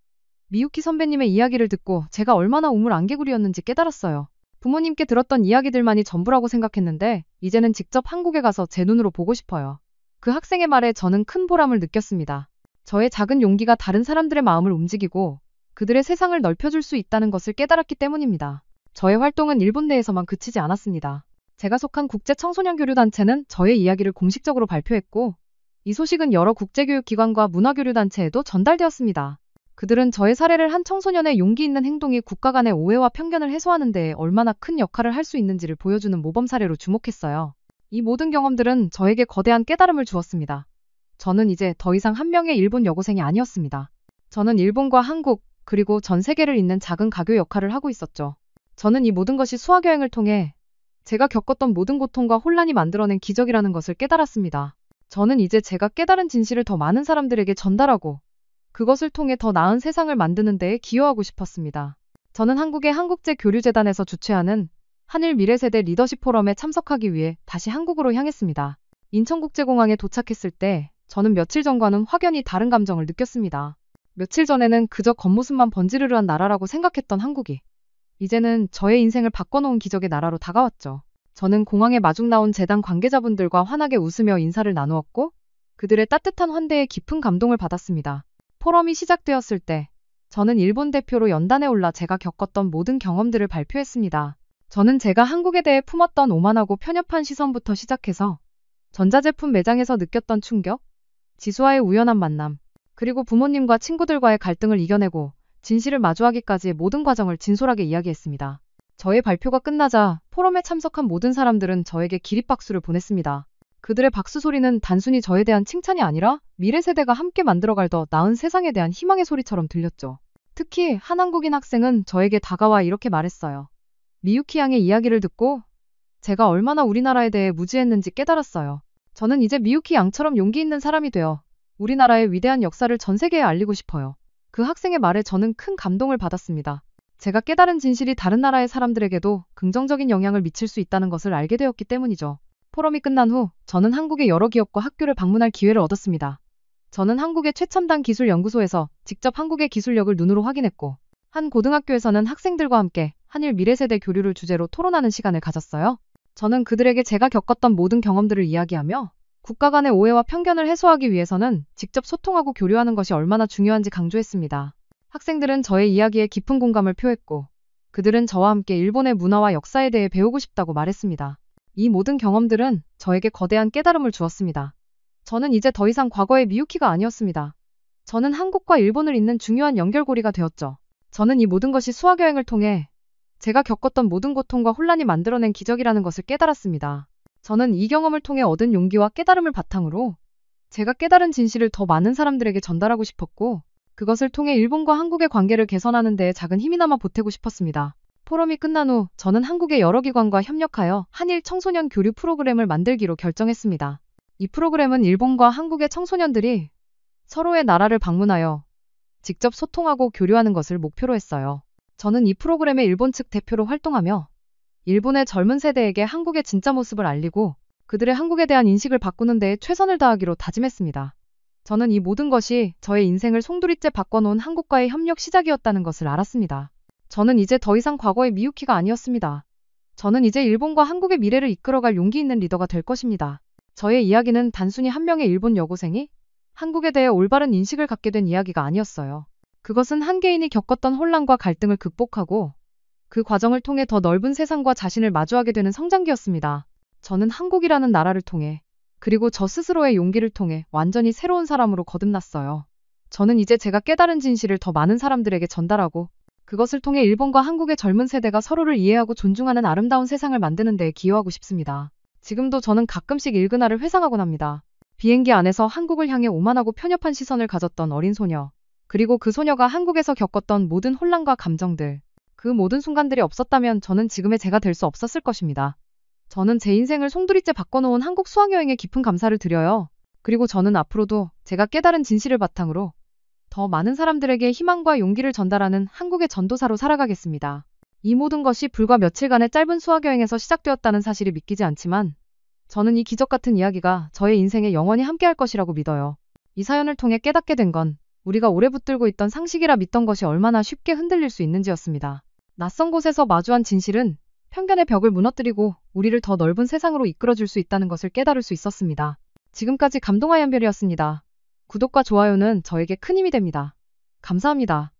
미유키 선배님의 이야기를 듣고 제가 얼마나 우물안개구리였는지 깨달았어요. 부모님께 들었던 이야기들만이 전부라고 생각했는데 이제는 직접 한국에 가서 제 눈으로 보고 싶어요. 그 학생의 말에 저는 큰 보람을 느꼈습니다. 저의 작은 용기가 다른 사람들의 마음을 움직이고 그들의 세상을 넓혀줄 수 있다는 것을 깨달았기 때문입니다. 저의 활동은 일본 내에서만 그치지 않았습니다. 제가 속한 국제청소년교류단체는 저의 이야기를 공식적으로 발표했고 이 소식은 여러 국제교육기관과 문화교류단체에도 전달되었습니다. 그들은 저의 사례를 한 청소년의 용기 있는 행동이 국가 간의 오해와 편견을 해소하는 데에 얼마나 큰 역할을 할 수 있는지를 보여주는 모범 사례로 주목했어요. 이 모든 경험들은 저에게 거대한 깨달음을 주었습니다. 저는 이제 더 이상 한 명의 일본 여고생이 아니었습니다. 저는 일본과 한국, 그리고 전 세계를 잇는 작은 가교 역할을 하고 있었죠. 저는 이 모든 것이 수학여행을 통해 제가 겪었던 모든 고통과 혼란이 만들어낸 기적이라는 것을 깨달았습니다. 저는 이제 제가 깨달은 진실을 더 많은 사람들에게 전달하고 그것을 통해 더 나은 세상을 만드는 데에 기여하고 싶었습니다. 저는 한국의 한국제교류재단에서 주최하는 한일 미래세대 리더십 포럼에 참석하기 위해 다시 한국으로 향했습니다. 인천국제공항에 도착했을 때 저는 며칠 전과는 확연히 다른 감정을 느꼈습니다. 며칠 전에는 그저 겉모습만 번지르르한 나라라고 생각했던 한국이 이제는 저의 인생을 바꿔놓은 기적의 나라로 다가왔죠. 저는 공항에 마중 나온 재단 관계자분들과 환하게 웃으며 인사를 나누었고 그들의 따뜻한 환대에 깊은 감동을 받았습니다. 포럼이 시작되었을 때 저는 일본 대표로 연단에 올라 제가 겪었던 모든 경험들을 발표했습니다. 저는 제가 한국에 대해 품었던 오만하고 편협한 시선부터 시작해서 전자제품 매장에서 느꼈던 충격, 지수와의 우연한 만남, 그리고 부모님과 친구들과의 갈등을 이겨내고 진실을 마주하기까지의 모든 과정을 진솔하게 이야기했습니다. 저의 발표가 끝나자 포럼에 참석한 모든 사람들은 저에게 기립박수를 보냈습니다. 그들의 박수 소리는 단순히 저에 대한 칭찬이 아니라 미래 세대가 함께 만들어갈 더 나은 세상에 대한 희망의 소리처럼 들렸죠. 특히 한 한국인 학생은 저에게 다가와 이렇게 말했어요. 미유키 양의 이야기를 듣고 제가 얼마나 우리나라에 대해 무지했는지 깨달았어요. 저는 이제 미유키 양처럼 용기 있는 사람이 되어 우리나라의 위대한 역사를 전 세계에 알리고 싶어요. 그 학생의 말에 저는 큰 감동을 받았습니다. 제가 깨달은 진실이 다른 나라의 사람들에게도 긍정적인 영향을 미칠 수 있다는 것을 알게 되었기 때문이죠. 포럼이 끝난 후 저는 한국의 여러 기업과 학교를 방문할 기회를 얻었습니다. 저는 한국의 최첨단 기술연구소에서 직접 한국의 기술력을 눈으로 확인했고 한 고등학교에서는 학생들과 함께 한일 미래세대 교류를 주제로 토론하는 시간을 가졌어요. 저는 그들에게 제가 겪었던 모든 경험들을 이야기하며 국가 간의 오해와 편견을 해소하기 위해서는 직접 소통하고 교류하는 것이 얼마나 중요한지 강조했습니다. 학생들은 저의 이야기에 깊은 공감을 표했고 그들은 저와 함께 일본의 문화와 역사에 대해 배우고 싶다고 말했습니다. 이 모든 경험들은 저에게 거대한 깨달음을 주었습니다. 저는 이제 더 이상 과거의 미유키가 아니었습니다. 저는 한국과 일본을 잇는 중요한 연결고리가 되었죠. 저는 이 모든 것이 수학여행을 통해 제가 겪었던 모든 고통과 혼란이 만들어낸 기적이라는 것을 깨달았습니다. 저는 이 경험을 통해 얻은 용기와 깨달음을 바탕으로 제가 깨달은 진실을 더 많은 사람들에게 전달하고 싶었고 그것을 통해 일본과 한국의 관계를 개선하는 데에 작은 힘이나마 보태고 싶었습니다. 포럼이 끝난 후 저는 한국의 여러 기관과 협력하여 한일 청소년 교류 프로그램을 만들기로 결정했습니다. 이 프로그램은 일본과 한국의 청소년들이 서로의 나라를 방문하여 직접 소통하고 교류하는 것을 목표로 했어요. 저는 이 프로그램의 일본 측 대표로 활동하며 일본의 젊은 세대에게 한국의 진짜 모습을 알리고 그들의 한국에 대한 인식을 바꾸는 데에 최선을 다하기로 다짐했습니다. 저는 이 모든 것이 저의 인생을 송두리째 바꿔놓은 한국과의 협력 시작이었다는 것을 알았습니다. 저는 이제 더 이상 과거의 미유키가 아니었습니다. 저는 이제 일본과 한국의 미래를 이끌어갈 용기 있는 리더가 될 것입니다. 저의 이야기는 단순히 한 명의 일본 여고생이 한국에 대해 올바른 인식을 갖게 된 이야기가 아니었어요. 그것은 한 개인이 겪었던 혼란과 갈등을 극복하고 그 과정을 통해 더 넓은 세상과 자신을 마주하게 되는 성장기였습니다. 저는 한국이라는 나라를 통해 그리고 저 스스로의 용기를 통해 완전히 새로운 사람으로 거듭났어요. 저는 이제 제가 깨달은 진실을 더 많은 사람들에게 전달하고 그것을 통해 일본과 한국의 젊은 세대가 서로를 이해하고 존중하는 아름다운 세상을 만드는 데에 기여하고 싶습니다. 지금도 저는 가끔씩 일그날을 회상하곤 합니다. 비행기 안에서 한국을 향해 오만하고 편협한 시선을 가졌던 어린 소녀. 그리고 그 소녀가 한국에서 겪었던 모든 혼란과 감정들. 그 모든 순간들이 없었다면 저는 지금의 제가 될 수 없었을 것입니다. 저는 제 인생을 송두리째 바꿔놓은 한국 수학여행에 깊은 감사를 드려요. 그리고 저는 앞으로도 제가 깨달은 진실을 바탕으로 더 많은 사람들에게 희망과 용기를 전달하는 한국의 전도사로 살아가겠습니다. 이 모든 것이 불과 며칠간의 짧은 수학여행에서 시작되었다는 사실이 믿기지 않지만 저는 이 기적 같은 이야기가 저의 인생에 영원히 함께할 것이라고 믿어요. 이 사연을 통해 깨닫게 된 건 우리가 오래 붙들고 있던 상식이라 믿던 것이 얼마나 쉽게 흔들릴 수 있는지였습니다. 낯선 곳에서 마주한 진실은 편견의 벽을 무너뜨리고 우리를 더 넓은 세상으로 이끌어줄 수 있다는 것을 깨달을 수 있었습니다. 지금까지 감동하얀별이었습니다. 구독과 좋아요는 저에게 큰 힘이 됩니다. 감사합니다.